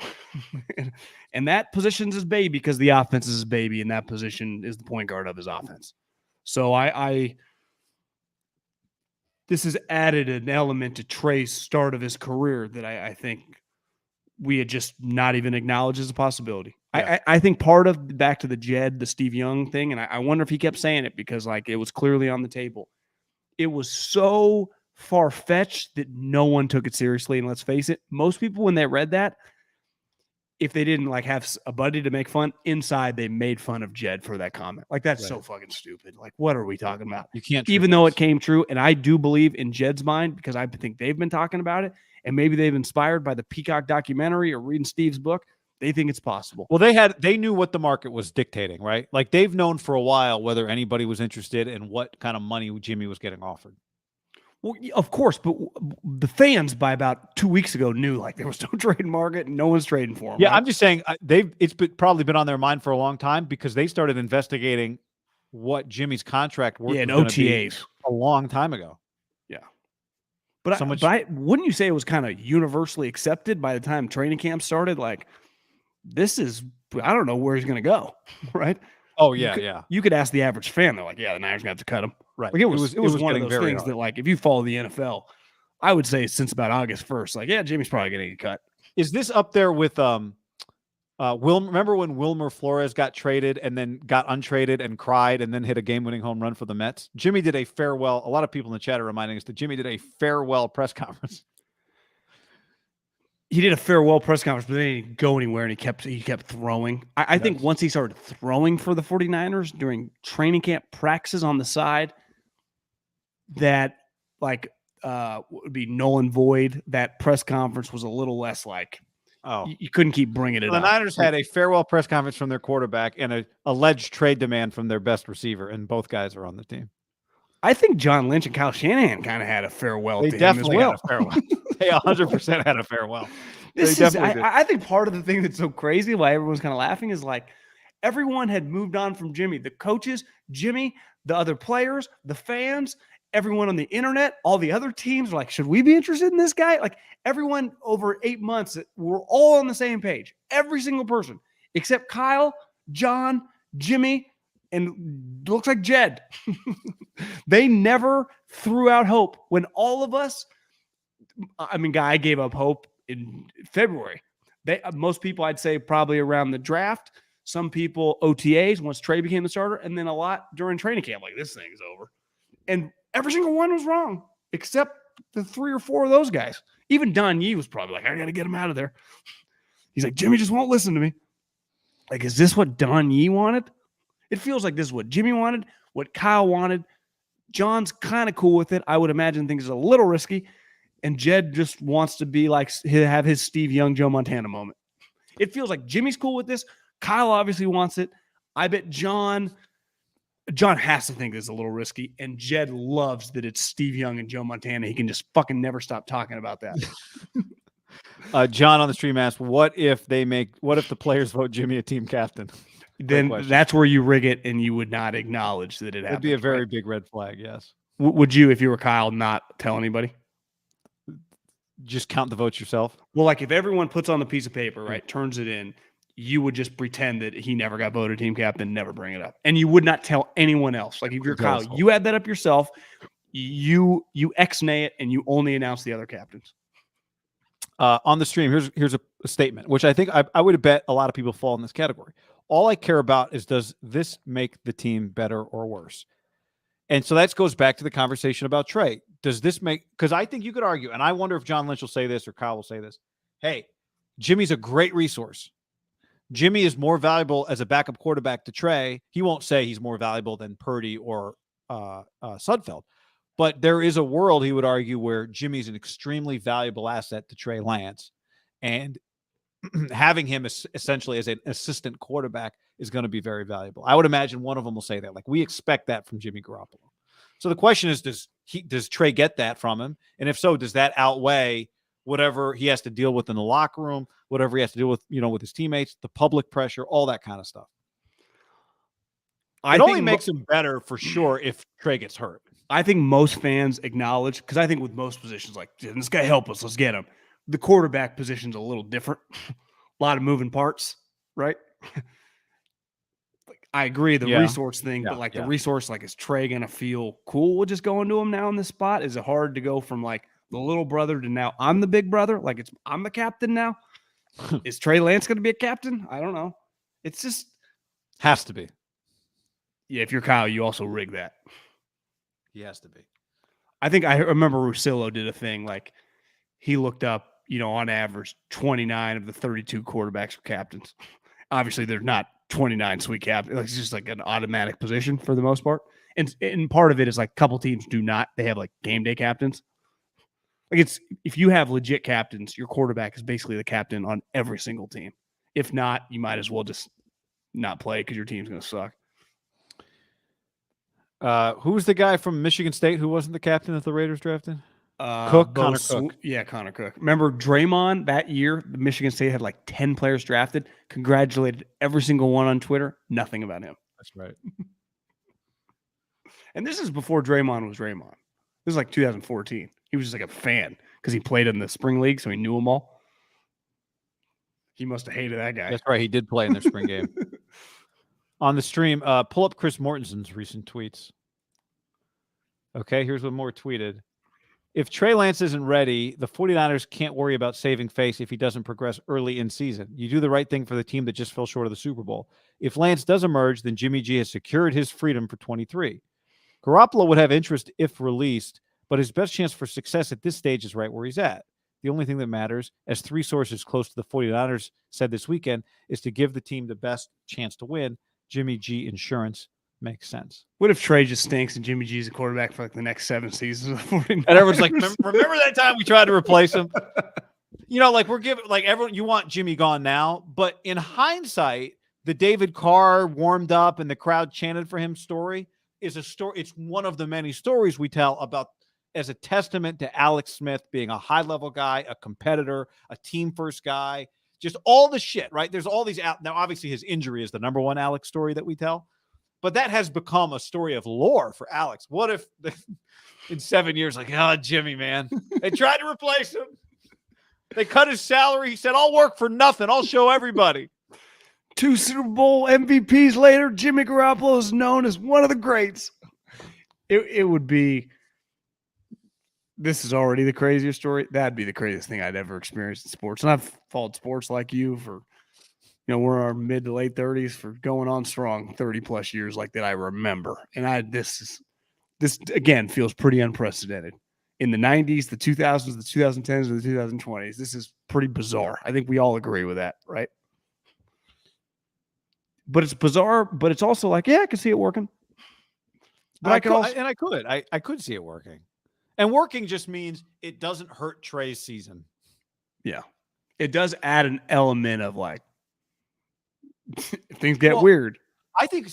Speaker 2: And that position's his baby because the offense is his baby, and that position is the point guard of his offense. So this has added an element to Trey's start of his career that I think we had just not even acknowledged as a possibility. Yeah. I think part of back to the Steve Young thing, and I wonder if he kept saying it because like it was clearly on the table. It was so far-fetched that no one took it seriously. And let's face it, most people when they read that, if they didn't like have a buddy to make fun, inside they made fun of Jed for that comment. Like that's so fucking stupid. Like what are we talking about?
Speaker 1: You can't,
Speaker 2: even though it came true. And I do believe in Jed's mind because I think they've been talking about it and maybe they've inspired by the Peacock documentary or reading Steve's book. They think it's possible.
Speaker 1: Well, they knew what the market was dictating, right? Like they've known for a while whether anybody was interested and what kind of money Jimmy was getting offered.
Speaker 2: Well, of course, but the fans by about 2 weeks ago knew like there was no trade market and no one's trading for him.
Speaker 1: Yeah,
Speaker 2: right?
Speaker 1: I'm just saying probably been on their mind for a long time because they started investigating what Jimmy's contract worth.
Speaker 2: Yeah, and OTAs
Speaker 1: a long time ago.
Speaker 2: Yeah, but wouldn't you say it was kind of universally accepted by the time training camp started? Like, I don't know where he's going to go, right?
Speaker 1: Oh yeah,
Speaker 2: You could ask the average fan. They're like, yeah, the Niners going to have to cut him.
Speaker 1: Right.
Speaker 2: Like it was one of those things that, like, if you follow the NFL, I would say since about August 1st, like, yeah, Jimmy's probably going to get cut.
Speaker 1: Is this up there with remember when Wilmer Flores got traded and then got untraded and cried and then hit a game-winning home run for the Mets? Jimmy did a farewell. A lot of people in the chat are reminding us that Jimmy did a farewell press conference.
Speaker 2: He did a farewell press conference, but then he didn't go anywhere, and he kept throwing. I think once he started throwing for the 49ers during training camp practices on the side, that like would be null and void. That press conference was a little less like, you couldn't keep bringing it up.
Speaker 1: The Niners had a farewell press conference from their quarterback and an alleged trade demand from their best receiver, and both guys are on the team.
Speaker 2: I think John Lynch and Kyle Shanahan kind of had a farewell. They definitely had a farewell.
Speaker 1: They 100% had a farewell.
Speaker 2: I think part of the thing that's so crazy why everyone's kind of laughing is like everyone had moved on from Jimmy. The coaches, Jimmy, the other players, the fans, everyone on the internet, all the other teams were like, should we be interested in this guy? Like everyone over 8 months, we're all on the same page. Every single person, except Kyle, John, Jimmy, and looks like Jed. They never threw out hope when all of us, I mean, I gave up hope in February. Most people, I'd say, probably around the draft. Some people OTAs once Trey became the starter, and then a lot during training camp. Like this thing's over, and every single one was wrong except the 3 or 4 of those guys. Even Don Yee was probably like, "I got to get him out of there." He's like, "Jimmy just won't listen to me." Like, is this what Don Yee wanted? It feels like this is what Jimmy wanted, what Kyle wanted. John's kind of cool with it. I would imagine things are a little risky. And Jed just wants to be like, have his Steve Young, Joe Montana moment. It feels like Jimmy's cool with this. Kyle obviously wants it. I bet John has to think it's a little risky. And Jed loves that it's Steve Young and Joe Montana. He can just fucking never stop talking about that.
Speaker 1: John on the stream asked, what if the players vote Jimmy a team captain?
Speaker 2: Then that's where you rig it and you would not acknowledge that it happened.
Speaker 1: It'd be a very big red flag, yes.
Speaker 2: Would you, if you were Kyle, not tell anybody?
Speaker 1: Just count the votes yourself?
Speaker 2: Well, like if everyone puts on the piece of paper, right, turns it in, you would just pretend that he never got voted team captain, never bring it up. And you would not tell anyone else. Like if you're Kyle, you add that up yourself, you ex-nay it, and you only announce the other captains.
Speaker 1: On the stream, here's a statement, which I think I would bet a lot of people fall in this category. All I care about is, does this make the team better or worse? And so that goes back to the conversation about Trey. Does this make, because I think you could argue, and I wonder if John Lynch will say this or Kyle will say this. Hey, Jimmy's a great resource. Jimmy is more valuable as a backup quarterback to Trey. He won't say he's more valuable than Purdy or Sudfeld. But there is a world, he would argue, where Jimmy's an extremely valuable asset to Trey Lance. And having him essentially as an assistant quarterback is going to be very valuable. I would imagine one of them will say that. Like, we expect that from Jimmy Garoppolo. So the question is, does Trey get that from him? And if so, does that outweigh whatever he has to deal with in the locker room, whatever he has to deal with, with his teammates, the public pressure, all that kind of stuff? It only makes him better for sure if Trey gets hurt.
Speaker 2: I think most fans acknowledge, because I think with most positions, like, this guy help us, let's get him. The quarterback position's a little different. A lot of moving parts, right? I agree, the resource thing, but the resource, like, is Trey going to feel cool with just going to him now in this spot? Is it hard to go from, like, the little brother to now I'm the big brother? Like, I'm the captain now? Is Trey Lance going to be a captain? I don't know. It's just...
Speaker 1: Has to be.
Speaker 2: Yeah, if you're Kyle, you also rig that.
Speaker 1: He has to be.
Speaker 2: I think I remember Russillo did a thing, like, he looked up, on average, 29 of the 32 quarterbacks are captains. Obviously, they're not 29 sweet captains. It's just like an automatic position for the most part. And part of it is like a couple teams do not. They have like game day captains. Like if you have legit captains, your quarterback is basically the captain on every single team. If not, you might as well just not play because your team's going to suck.
Speaker 1: Who's the guy from Michigan State who wasn't the captain that the Raiders drafted? Connor Cook.
Speaker 2: Yeah, Connor Cook. Remember Draymond that year? The Michigan State had like 10 players drafted. Congratulated every single one on Twitter. Nothing about him.
Speaker 1: That's right.
Speaker 2: And this is before Draymond was Draymond. This is like 2014. He was just like a fan because he played in the spring league, so he knew them all. He must have hated that guy.
Speaker 1: That's right. He did play in their spring game. On the stream, pull up Chris Mortensen's recent tweets. Okay, here's what Moore tweeted. If Trey Lance isn't ready, the 49ers can't worry about saving face if he doesn't progress early in season. You do the right thing for the team that just fell short of the Super Bowl. If Lance does emerge, then Jimmy G has secured his freedom for 23. Garoppolo would have interest if released, but his best chance for success at this stage is right where he's at. The only thing that matters, as 3 sources close to the 49ers said this weekend, is to give the team the best chance to win. Jimmy G insurance makes sense.
Speaker 2: What if Trey just stinks and Jimmy G's a quarterback for like the next 7 seasons of the 49ers?
Speaker 1: And everyone's like, remember that time we tried to replace him? Like we're giving, like, everyone, you want Jimmy gone now, but in hindsight, the David Carr warmed up and the crowd chanted for him story is a story. It's one of the many stories we tell about as a testament to Alex Smith being a high-level guy, a competitor, a team-first guy, just all the shit, right? There's all these out. Now, obviously, his injury is the number one Alex story that we tell, but that has become a story of lore for Alex. What if in 7 years, like, oh, Jimmy, man, they tried to replace him. They cut his salary. He said, I'll work for nothing. I'll show everybody.
Speaker 2: 2 Super Bowl MVPs later, Jimmy Garoppolo is known as one of the greats. It would be, this is already the craziest story. That'd be the craziest thing I'd ever experienced in sports. And I've followed sports like you for, we're in our mid to late 30s for going on strong 30 plus years like that I remember. And this again feels pretty unprecedented. In the 90s, the 2000s, the 2010s, or the 2020s, this is pretty bizarre. I think we all agree with that, right? But it's bizarre, but it's also like, yeah, I can see it working. But
Speaker 1: I could see it working. And working just means it doesn't hurt Trey's season.
Speaker 2: Yeah. It does add an element of like, things get weird.
Speaker 1: I think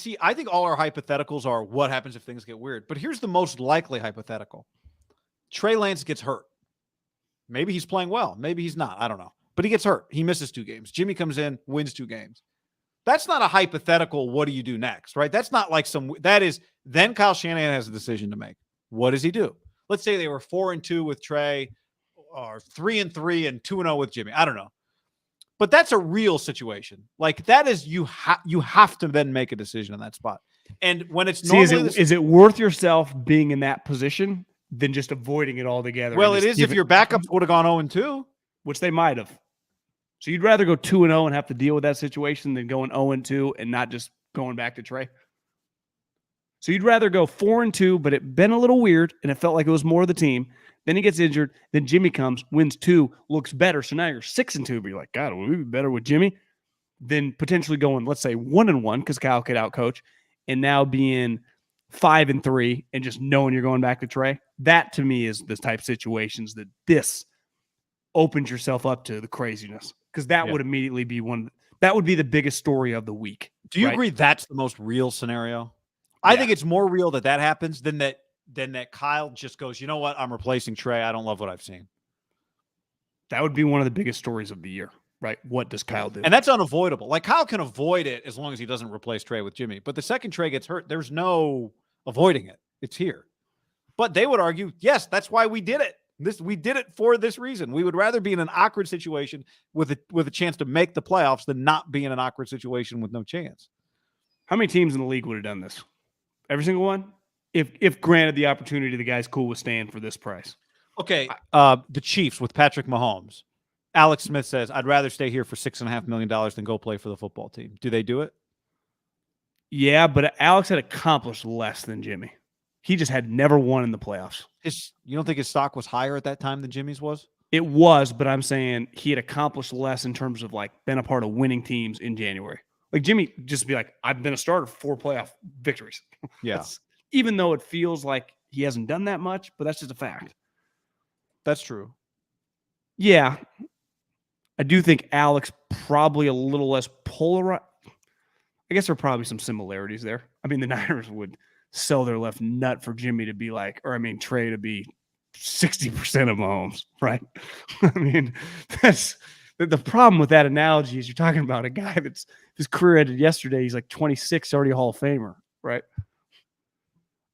Speaker 1: all our hypotheticals are what happens if things get weird. But here's the most likely hypothetical. Trey Lance gets hurt. Maybe he's playing well. Maybe he's not. I don't know. But he gets hurt. He misses 2 games. Jimmy comes in, wins 2 games. That's not a hypothetical. What do you do next? Right? That's not like that is, then Kyle Shanahan has a decision to make. What does he do? Let's say they were 4-2 with Trey, or 3-3 and 2-0 with Jimmy. I don't know. But that's a real situation. Like that is, you have to then make a decision in that spot. And when it's
Speaker 2: is it worth yourself being in that position than just avoiding it altogether?
Speaker 1: Well, it is if your backups would have gone 0-2,
Speaker 2: which they might have. So you'd rather go 2-0 and have to deal with that situation than going 0-2 and not just going back to Trey. So you'd rather go 4-2, but it been a little weird and it felt like it was more of the team. Then he gets injured. Then Jimmy comes, wins 2, looks better. So now you're 6-2, but you're like, God, would we be better with Jimmy? Then potentially going, let's say 1-1 because Kyle could outcoach, and now being 5-3 and just knowing you're going back to Trey. That to me is the type of situations that this opens yourself up to the craziness, because that would immediately be that would be the biggest story of the week.
Speaker 1: Do you agree that's the most real scenario? I think it's more real that happens than that Kyle just goes, you know what? I'm replacing Trey. I don't love what I've seen.
Speaker 2: That would be one of the biggest stories of the year, right? What does Kyle do?
Speaker 1: And that's unavoidable. Like Kyle can avoid it as long as he doesn't replace Trey with Jimmy. But the second Trey gets hurt, there's no avoiding it. It's here. But they would argue, yes, that's why we did it. We did it for this reason. We would rather be in an awkward situation with a chance to make the playoffs than not be in an awkward situation with no chance.
Speaker 2: How many teams in the league would have done this? Every single one? If granted the opportunity, the guy's cool with staying for this price.
Speaker 1: Okay, the Chiefs with Patrick Mahomes. Alex Smith says, I'd rather stay here for $6.5 million than go play for the football team. Do they do it?
Speaker 2: Yeah, but Alex had accomplished less than Jimmy. He just had never won in the playoffs.
Speaker 1: You don't think his stock was higher at that time than Jimmy's was?
Speaker 2: It was, but I'm saying he had accomplished less in terms of like been a part of winning teams in January. Like Jimmy just be like, I've been a starter for 4 playoff victories.
Speaker 1: Yeah.
Speaker 2: Even though it feels like he hasn't done that much, but that's just a fact.
Speaker 1: That's true.
Speaker 2: Yeah. I do think Alex probably a little less polarized. I guess there are probably some similarities there. I mean, the Niners would sell their left nut for Jimmy to be like, Trey to be 60% of Mahomes, right? I mean, that's the problem with that analogy is you're talking about a guy that's his career ended yesterday. He's like 26, already a Hall of Famer, right?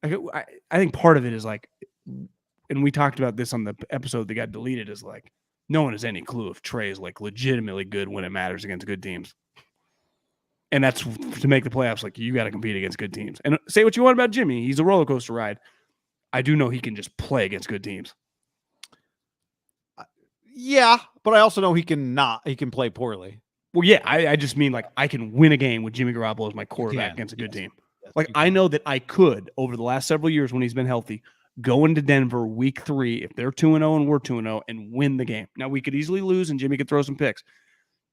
Speaker 2: I think part of it is like, and we talked about this on the episode that got deleted, is like, no one has any clue if Trey is like legitimately good when it matters against good teams. And that's to make the playoffs. Like, you got to compete against good teams. And say what you want about Jimmy. He's a roller coaster ride. I do know he can just play against good teams.
Speaker 1: Yeah, but I also know he can play poorly.
Speaker 2: Well, yeah, I just mean like I can win a game with Jimmy Garoppolo as my quarterback against a good team.
Speaker 1: Yes,
Speaker 2: like I know that I could, over the last several years when he's been healthy, go into Denver week 3 if they're 2-0 and we're 2-0 and win the game. Now, we could easily lose and Jimmy could throw some picks.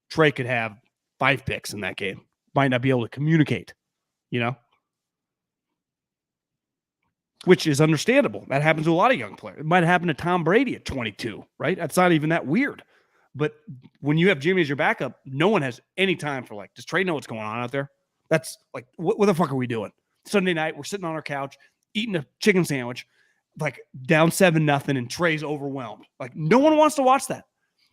Speaker 2: Trey could have 5 picks in that game. Might not be able to communicate, which is understandable. That happens to a lot of young players. It might happen to Tom Brady at 22, right? That's not even that weird. But when you have Jimmy as your backup, no one has any time for like, does Trey know what's going on out there? That's like, what the fuck are we doing? Sunday night, we're sitting on our couch, eating a chicken sandwich. like down 7-0 and Trey's overwhelmed. Like no one wants to watch that.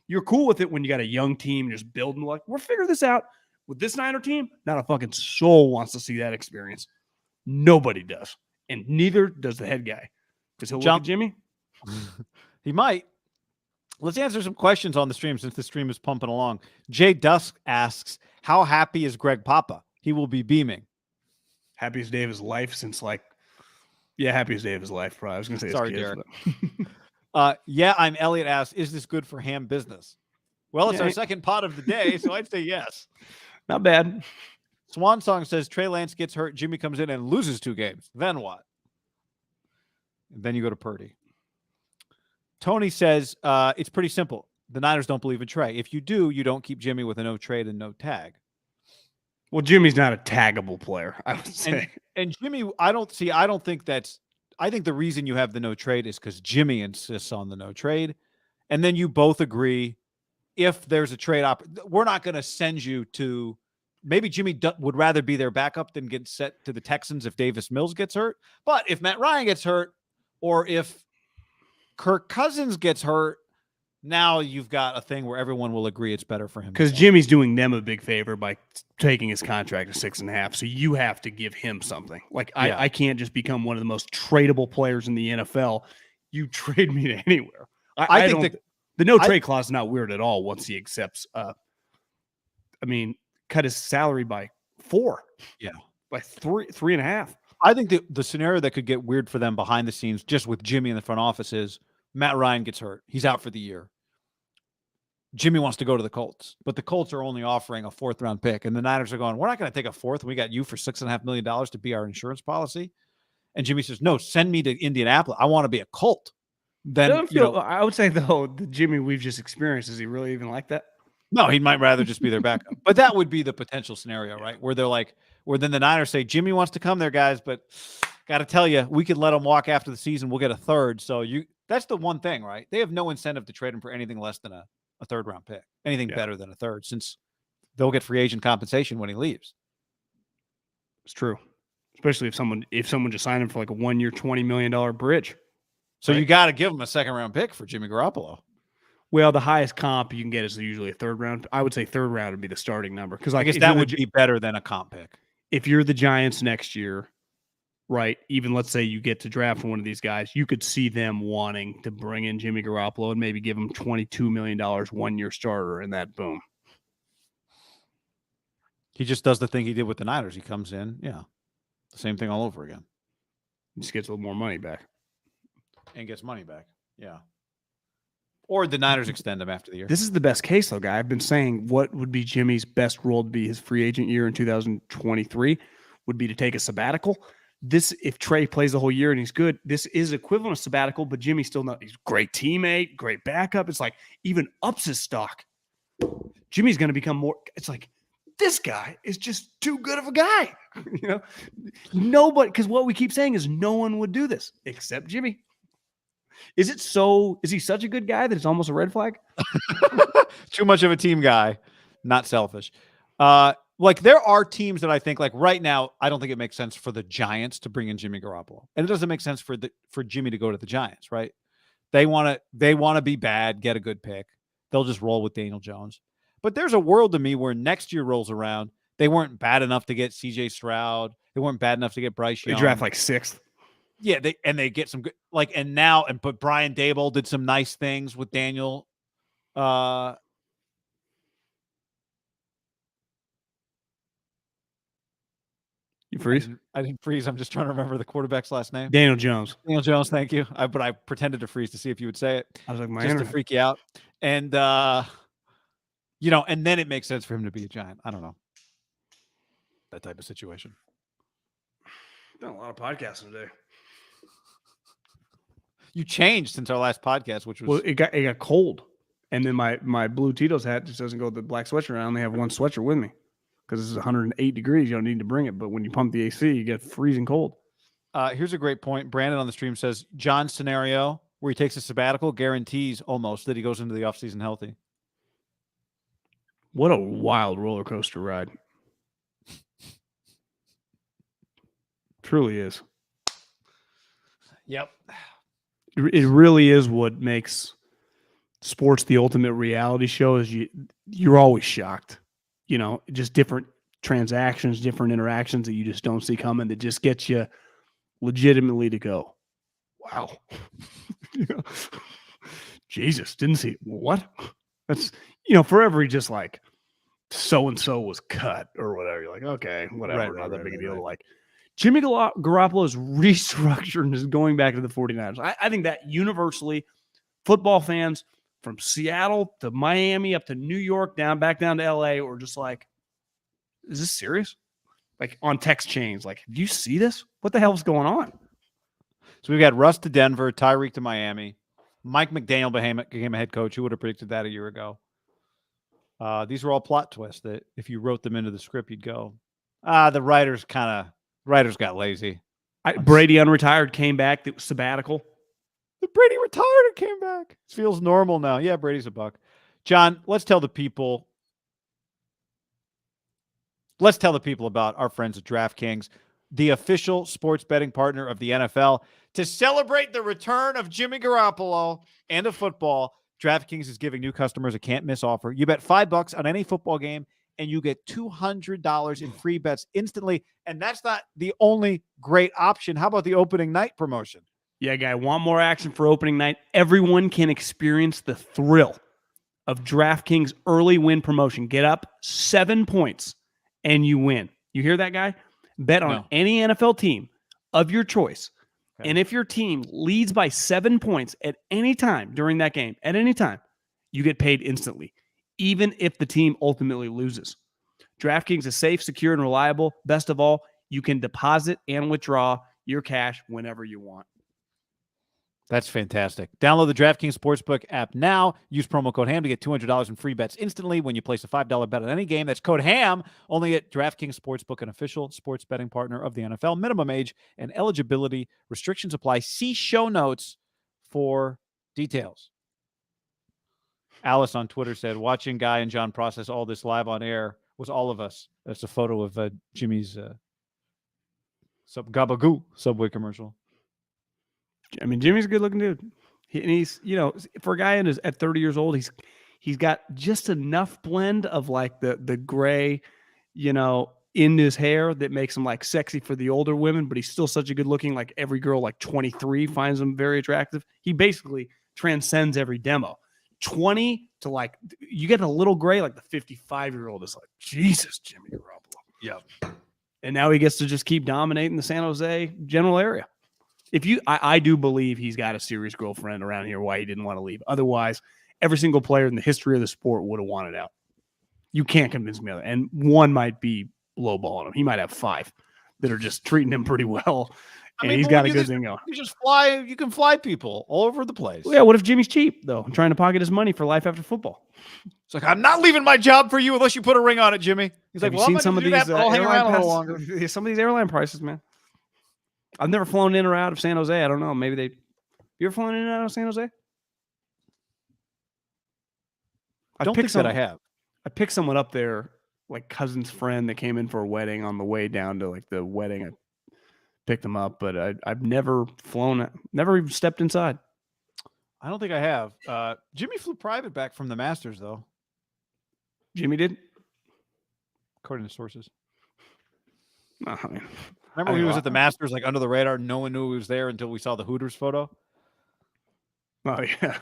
Speaker 2: You're cool with it when you got a young team just building like we're figuring this out. With this Niner team, not a fucking soul wants to see that experience. Nobody does. And neither does the head guy. Because he'll look at Jimmy.
Speaker 1: He might. Let's answer some questions on the stream since the stream is pumping along. Jay Dusk asks, how happy is Greg Papa? He will be beaming.
Speaker 2: Happiest day of his life since happiest day of his life, probably. I was going to say
Speaker 1: sorry,
Speaker 2: kids,
Speaker 1: Derek. Yeah, I'm Elliot asks, is this good for ham business? Well, it's our second pot of the day, so I'd say yes.
Speaker 2: Not bad.
Speaker 1: Swan Song says Trey Lance gets hurt. Jimmy comes in and loses 2 games. Then what? And then you go to Purdy. Tony says it's pretty simple. The Niners don't believe in Trey. If you do, you don't keep Jimmy with a no trade and no tag.
Speaker 2: Well, Jimmy's not a taggable player, I would say.
Speaker 1: And Jimmy, I think the reason you have the no trade is because Jimmy insists on the no trade. And then you both agree if there's a trade we're not going to send you to. Maybe Jimmy would rather be their backup than get set to the Texans if Davis Mills gets hurt. But if Matt Ryan gets hurt, or if Kirk Cousins gets hurt, now you've got a thing where everyone will agree it's better for him.
Speaker 2: Because Jimmy's doing them a big favor by taking his contract to 6.5. So you have to give him something. Like I can't just become one of the most tradable players in the NFL. You trade me to anywhere. I think the no trade clause is not weird at all once he accepts. Cut his salary by 4.
Speaker 1: Yeah.
Speaker 2: By 3.5.
Speaker 1: I think the scenario that could get weird for them behind the scenes, just with Jimmy in the front office, is Matt Ryan gets hurt. He's out for the year. Jimmy wants to go to the Colts, but the Colts are only offering a 4th-round pick. And the Niners are going, we're not going to take a 4th. We got you for $6.5 million to be our insurance policy. And Jimmy says, no, send me to Indianapolis. I want to be a Colt. Then
Speaker 2: I would say, though, the Jimmy we've just experienced, is he really even like that?
Speaker 1: No, he might rather just be their backup. But that would be the potential scenario, right? Where they're like, where then the Niners say, Jimmy wants to come there, guys, but got to tell you, we could let him walk after the season. We'll get a 3rd. So that's the one thing, right? They have no incentive to trade him for anything less than a 3rd-round pick, anything better than a 3rd, since they'll get free agent compensation when he leaves.
Speaker 2: It's true. Especially if someone just signed him for like a 1-year, $20 million bridge.
Speaker 1: So you got to give him a 2nd-round pick for Jimmy Garoppolo.
Speaker 2: Well, the highest comp you can get is usually a 3rd round. I would say 3rd round would be the starting number. Because
Speaker 1: I guess that would be better than a comp pick.
Speaker 2: If you're the Giants next year, right, even let's say you get to draft one of these guys, you could see them wanting to bring in Jimmy Garoppolo and maybe give him $22 million 1-year starter, and that boom.
Speaker 1: He just does the thing he did with the Niners. He comes in, the same thing all over again.
Speaker 2: He just gets a little more money back.
Speaker 1: And gets money back, yeah. Or the Niners extend him after the year.
Speaker 2: This is the best case, though, guy. I've been saying what would be Jimmy's best role to be his free agent year in 2023 would be to take a sabbatical. This, if Trey plays the whole year and he's good, this is equivalent of sabbatical, but Jimmy's still not. He's a great teammate, great backup. It's like even ups his stock. Jimmy's going to become more. It's like this guy is just too good of a guy. Nobody, because what we keep saying is no one would do this except Jimmy. Is he such a good guy that it's almost a red flag?
Speaker 1: Too much of a team guy, not selfish. There are teams that I think, like right now, I don't think it makes sense for the Giants to bring in Jimmy Garoppolo. And it doesn't make sense for Jimmy to go to the Giants, right? They want to be bad, get a good pick. They'll just roll with Daniel Jones. But there's a world to me where next year rolls around, they weren't bad enough to get CJ Stroud. They weren't bad enough to get Bryce Young.
Speaker 2: They draft like 6th.
Speaker 1: Yeah, they get some good, but Brian Daboll did some nice things with Daniel. You
Speaker 2: freeze?
Speaker 1: I didn't freeze. I'm just trying to remember the quarterback's last name.
Speaker 2: Daniel Jones.
Speaker 1: Daniel Jones, thank you. But I pretended to freeze to see if you would say it.
Speaker 2: I was like,
Speaker 1: just to freak you out. And and then it makes sense for him to be a Giant. I don't know. That type of situation.
Speaker 2: Done a lot of podcasting today.
Speaker 1: You changed since our last podcast, which was
Speaker 2: it got cold, and then my blue Tito's hat just doesn't go with the black sweatshirt. I only have one sweatshirt with me because this is 108 degrees. You don't need to bring it, but when you pump the AC, you get freezing cold.
Speaker 1: Here's a great point. Brandon on the stream says John's scenario where he takes a sabbatical guarantees almost that he goes into the offseason healthy.
Speaker 2: What a wild roller coaster ride! Truly is.
Speaker 1: Yep.
Speaker 2: It really is what makes sports the ultimate reality show. Is you're always shocked, just different transactions, different interactions that you just don't see coming, that just gets you legitimately to go, wow. Jesus, didn't see what? That's, for every just like so-and-so was cut or whatever. You're like, okay, whatever, not that big a deal. Right. Like Jimmy Garoppolo is restructured and is going back to the 49ers. I think that universally football fans from Seattle to Miami up to New York, back down to LA, or just like, is this serious? Like on text chains, like, do you see this? What the hell's going on?
Speaker 1: So we've got Russ to Denver, Tyreek to Miami. Mike McDaniel became a head coach. Who would have predicted that a year ago? These were all plot twists that if you wrote them into the script, you'd go, the writers got lazy.
Speaker 2: Brady unretired, came back, sabbatical.
Speaker 1: The Brady retired and came back. It feels normal now. Yeah, Brady's a buck. John, let's tell the people about our friends at DraftKings, the official sports betting partner of the NFL. To celebrate the return of Jimmy Garoppolo and of football, DraftKings is giving new customers a can't-miss offer. You bet $5 on any football game, and you get $200 in free bets instantly. And that's not the only great option. How about the opening night promotion?
Speaker 2: Yeah, guy, want more action for opening night? Everyone can experience the thrill of DraftKings early win promotion. Get up 7 points, and you win. You hear that, guy? Bet on any NFL team of your choice. Okay. And if your team leads by 7 points at any time during that game, at any time, you get paid instantly, even if the team ultimately loses. DraftKings is safe, secure, and reliable. Best of all, you can deposit and withdraw your cash whenever you want.
Speaker 1: That's fantastic. Download the DraftKings Sportsbook app now. Use promo code HAM to get $200 in free bets instantly when you place a $5 bet on any game. That's code HAM only at DraftKings Sportsbook, an official sports betting partner of the NFL. Minimum age and eligibility restrictions apply. See show notes for details. Alice on Twitter said, watching Guy and John process all this live on air was all of us. That's a photo of Jimmy's Gabagoo Subway commercial.
Speaker 2: I mean, Jimmy's a good-looking dude. He's, for a guy at 30 years old, he's got just enough blend of like the gray, in his hair that makes him like sexy for the older women, but he's still such a good-looking, like every girl like 23 finds him very attractive. He basically transcends every demo. 20 to like, you get a little gray, like the 55-year-old is like, Jesus, Jimmy Garoppolo.
Speaker 1: Yeah.
Speaker 2: And now he gets to just keep dominating the San Jose general area. I do believe he's got a serious girlfriend around here why he didn't want to leave. Otherwise, every single player in the history of the sport would have wanted out. You can't convince me of that. And one might be lowballing him. He might have 5 that are just treating him pretty well. And he's got a good thing going.
Speaker 1: You can fly people all over the place.
Speaker 2: Well, yeah, what if Jimmy's cheap, though? I'm trying to pocket his money for life after football.
Speaker 1: It's like, I'm not leaving my job for you unless you put a ring on it, Jimmy. He's like,
Speaker 2: well, I'm
Speaker 1: some of these I'll hang around a little longer.
Speaker 2: Yeah, some of these airline prices, man. I've never flown in or out of San Jose. I don't know. Maybe you ever flown in and out of San Jose?
Speaker 1: I don't think that I have.
Speaker 2: I picked someone up there, like cousin's friend that came in for a wedding. On the way down to like the wedding, I picked him up, but I've never flown, never even stepped inside.
Speaker 1: I don't think I have. Jimmy flew private back from the Masters, though.
Speaker 2: Jimmy did?
Speaker 1: According to sources.
Speaker 2: I mean,
Speaker 1: remember when he was at the Masters, like under the radar? No one knew he was there until we saw the Hooters photo.
Speaker 2: Oh, yeah.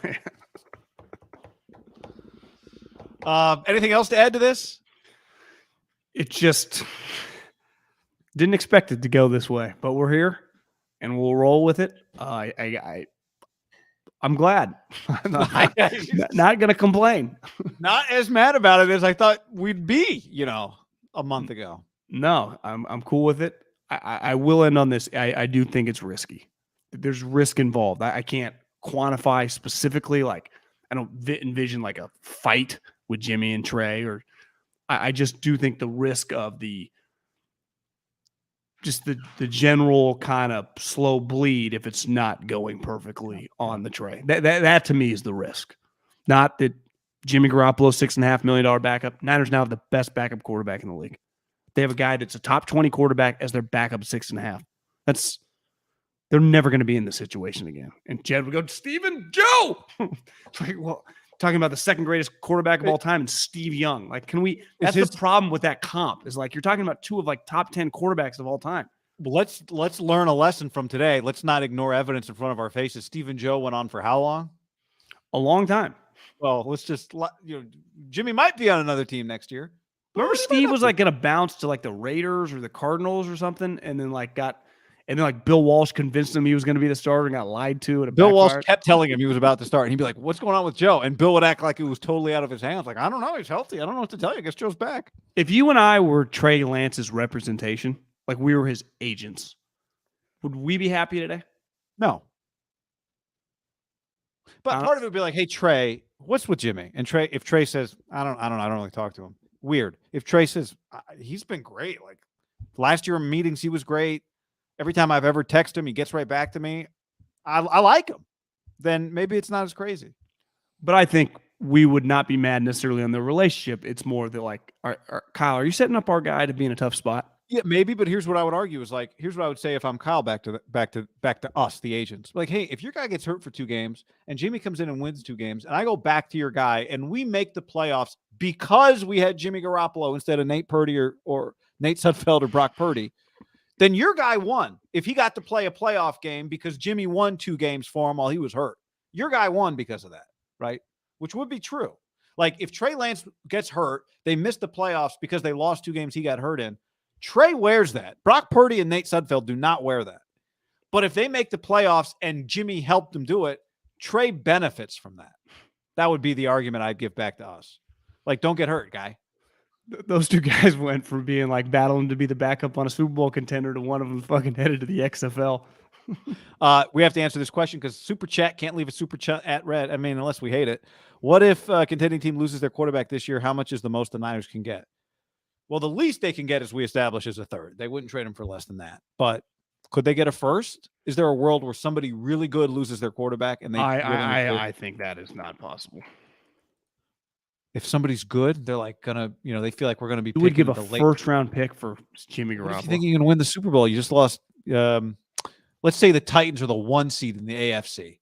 Speaker 1: Anything else to add to this?
Speaker 2: It just didn't expect it to go this way, but we're here and we'll roll with it. I'm glad. I'm not going to complain.
Speaker 1: Not as mad about it as I thought we'd be, a month ago.
Speaker 2: No, I'm cool with it. I will end on this. I do think it's risky. There's risk involved. I can't quantify specifically. Like, I don't envision like a fight with Jimmy and Trey, or I just do think the risk of the general kind of slow bleed if it's not going perfectly on the Trey. That to me is the risk. Not that Jimmy Garoppolo, $6.5 million backup. Niners now have the best backup quarterback in the league. They have a guy that's a top 20 quarterback as their backup 6.5. they're never going to be in this situation again. And Jed would go, Steven Joe. It's like, well, talking about the second greatest quarterback of all time and Steve Young. Like, can we? That's the problem with that comp. Is like you're talking about two of like top 10 quarterbacks of all time.
Speaker 1: Let's learn a lesson from today. Let's not ignore evidence in front of our faces. Steve and Joe went on for how long?
Speaker 2: A long time.
Speaker 1: Well, let's just Jimmy might be on another team next year.
Speaker 2: Remember, Steve was like going to bounce to like the Raiders or the Cardinals or something, and then like Bill Walsh convinced him he was going to be the starter and got lied to. And
Speaker 1: Bill Walsh kept telling him he was about to start, and he'd be like, "What's going on with Joe?" And Bill would act like it was totally out of his hands. Like, I don't know, he's healthy. I don't know what to tell you. I guess Joe's back.
Speaker 2: If you and I were Trey Lance's representation, like we were his agents, would we be happy today?
Speaker 1: No. But part of it would be like, "Hey, Trey, what's with Jimmy?" And Trey, if Trey says, I don't really talk to him. Weird. If Trey says he's been great, like last year in meetings, he was great. Every time I've ever texted him, he gets right back to me. I like him. Then maybe it's not as crazy.
Speaker 2: But I think we would not be mad necessarily on the relationship. It's more the like, Kyle, are you setting up our guy to be in a tough spot?
Speaker 1: Yeah, maybe. But here's what I would argue is like, here's what I would say if I'm Kyle back to us, the agents. Like, hey, if your guy gets hurt for 2 games and Jimmy comes in and wins 2 games, and I go back to your guy and we make the playoffs because we had Jimmy Garoppolo instead of Nate Purdy or Nate Sudfeld or Brock Purdy, then your guy won. If he got to play a playoff game because Jimmy won 2 games for him while he was hurt, your guy won because of that, right? Which would be true. Like if Trey Lance gets hurt, they missed the playoffs because they lost 2 games he got hurt in. Trey wears that. Brock Purdy and Nate Sudfeld do not wear that. But if they make the playoffs and Jimmy helped them do it, Trey benefits from that. That would be the argument I'd give back to us. Like, don't get hurt, guy.
Speaker 2: Those 2 guys went from being like battling to be the backup on a Super Bowl contender to one of them fucking headed to the XFL.
Speaker 1: We have to answer this question because Super Chat can't leave a Super Chat at Red. I mean, unless we hate it. What if a contending team loses their quarterback this year? How much is the most the Niners can get? Well, the least they can get, as we established, is a third. They wouldn't trade him for less than that. But could they get a first? Is there a world where somebody really good loses their quarterback and they?
Speaker 2: I think that is not possible.
Speaker 1: If somebody's good, they're like gonna, they feel like we're gonna be.
Speaker 2: You would give a first-round pick for Jimmy Garoppolo.
Speaker 1: If you think you're gonna win the Super Bowl, you just lost. Let's say the Titans are the 1 seed in the AFC,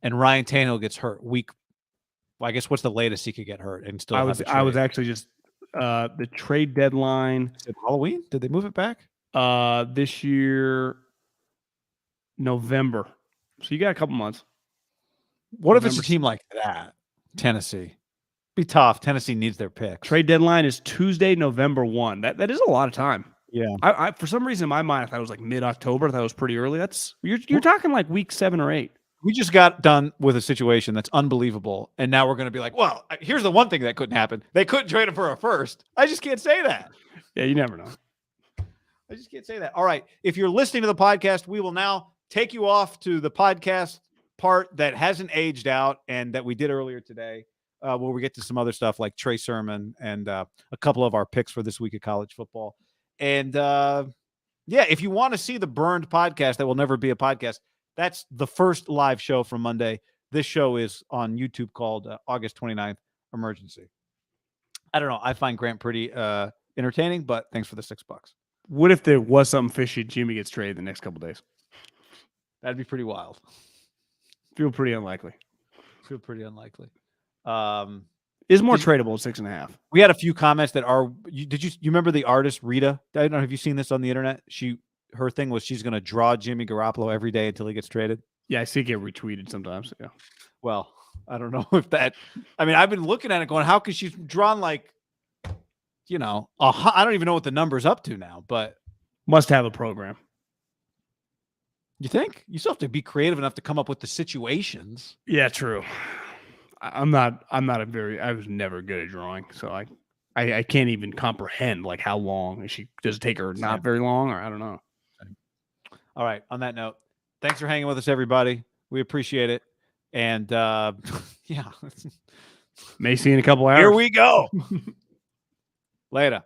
Speaker 1: and Ryan Tannehill gets hurt week. Well, I guess what's the latest he could get hurt and still?
Speaker 2: I was actually just the trade deadline.
Speaker 1: Is it Halloween? Did they move it back?
Speaker 2: This year, November. So you got a couple months.
Speaker 1: What if it's a team like that? Tennessee. Be tough. Tennessee needs their picks.
Speaker 2: Trade deadline is Tuesday, November 1. That is a lot of time.
Speaker 1: Yeah.
Speaker 2: I for some reason in my mind I thought it was like mid-October. I thought it was pretty early. You're talking like week 7 or 8.
Speaker 1: We just got done with a situation that's unbelievable, and now we're going to be like, well, here's the one thing that couldn't happen. They couldn't trade him for a first. I just can't say that.
Speaker 2: Yeah, you never know.
Speaker 1: I just can't say that. All right. If you're listening to the podcast, we will now take you off to the podcast part that hasn't aged out and that we did earlier today, where we get to some other stuff like Trey Sermon and a couple of our picks for this week of college football. And if you want to see the burned podcast that will never be a podcast, that's the first live show from Monday. This show is on YouTube called August 29th Emergency. I don't know. I find Grant pretty entertaining, but thanks for the $6.
Speaker 2: What if there was something fishy? Jimmy gets traded the next couple days.
Speaker 1: That'd be pretty wild.
Speaker 2: Feel pretty unlikely. Is more tradable at 6.5.
Speaker 1: We had a few comments that are. You remember the artist Rita? I don't know. Have you seen this on the internet? Her thing was she's going to draw Jimmy Garoppolo every day until he gets traded.
Speaker 2: Yeah, I see it get retweeted sometimes. Yeah.
Speaker 1: Well, I don't know if that. I mean, I've been looking at it going, how could she drawn like, I don't even know what the number's up to now, but
Speaker 2: must have a program.
Speaker 1: You think? You still have to be creative enough to come up with the situations.
Speaker 2: Yeah, true. I was never good at drawing, so I can't even comprehend like how long. Does it take her not very long, or I don't know.
Speaker 1: All right. On that note, thanks for hanging with us, everybody. We appreciate it. And
Speaker 2: may see you in a couple hours.
Speaker 1: Here we go. Later.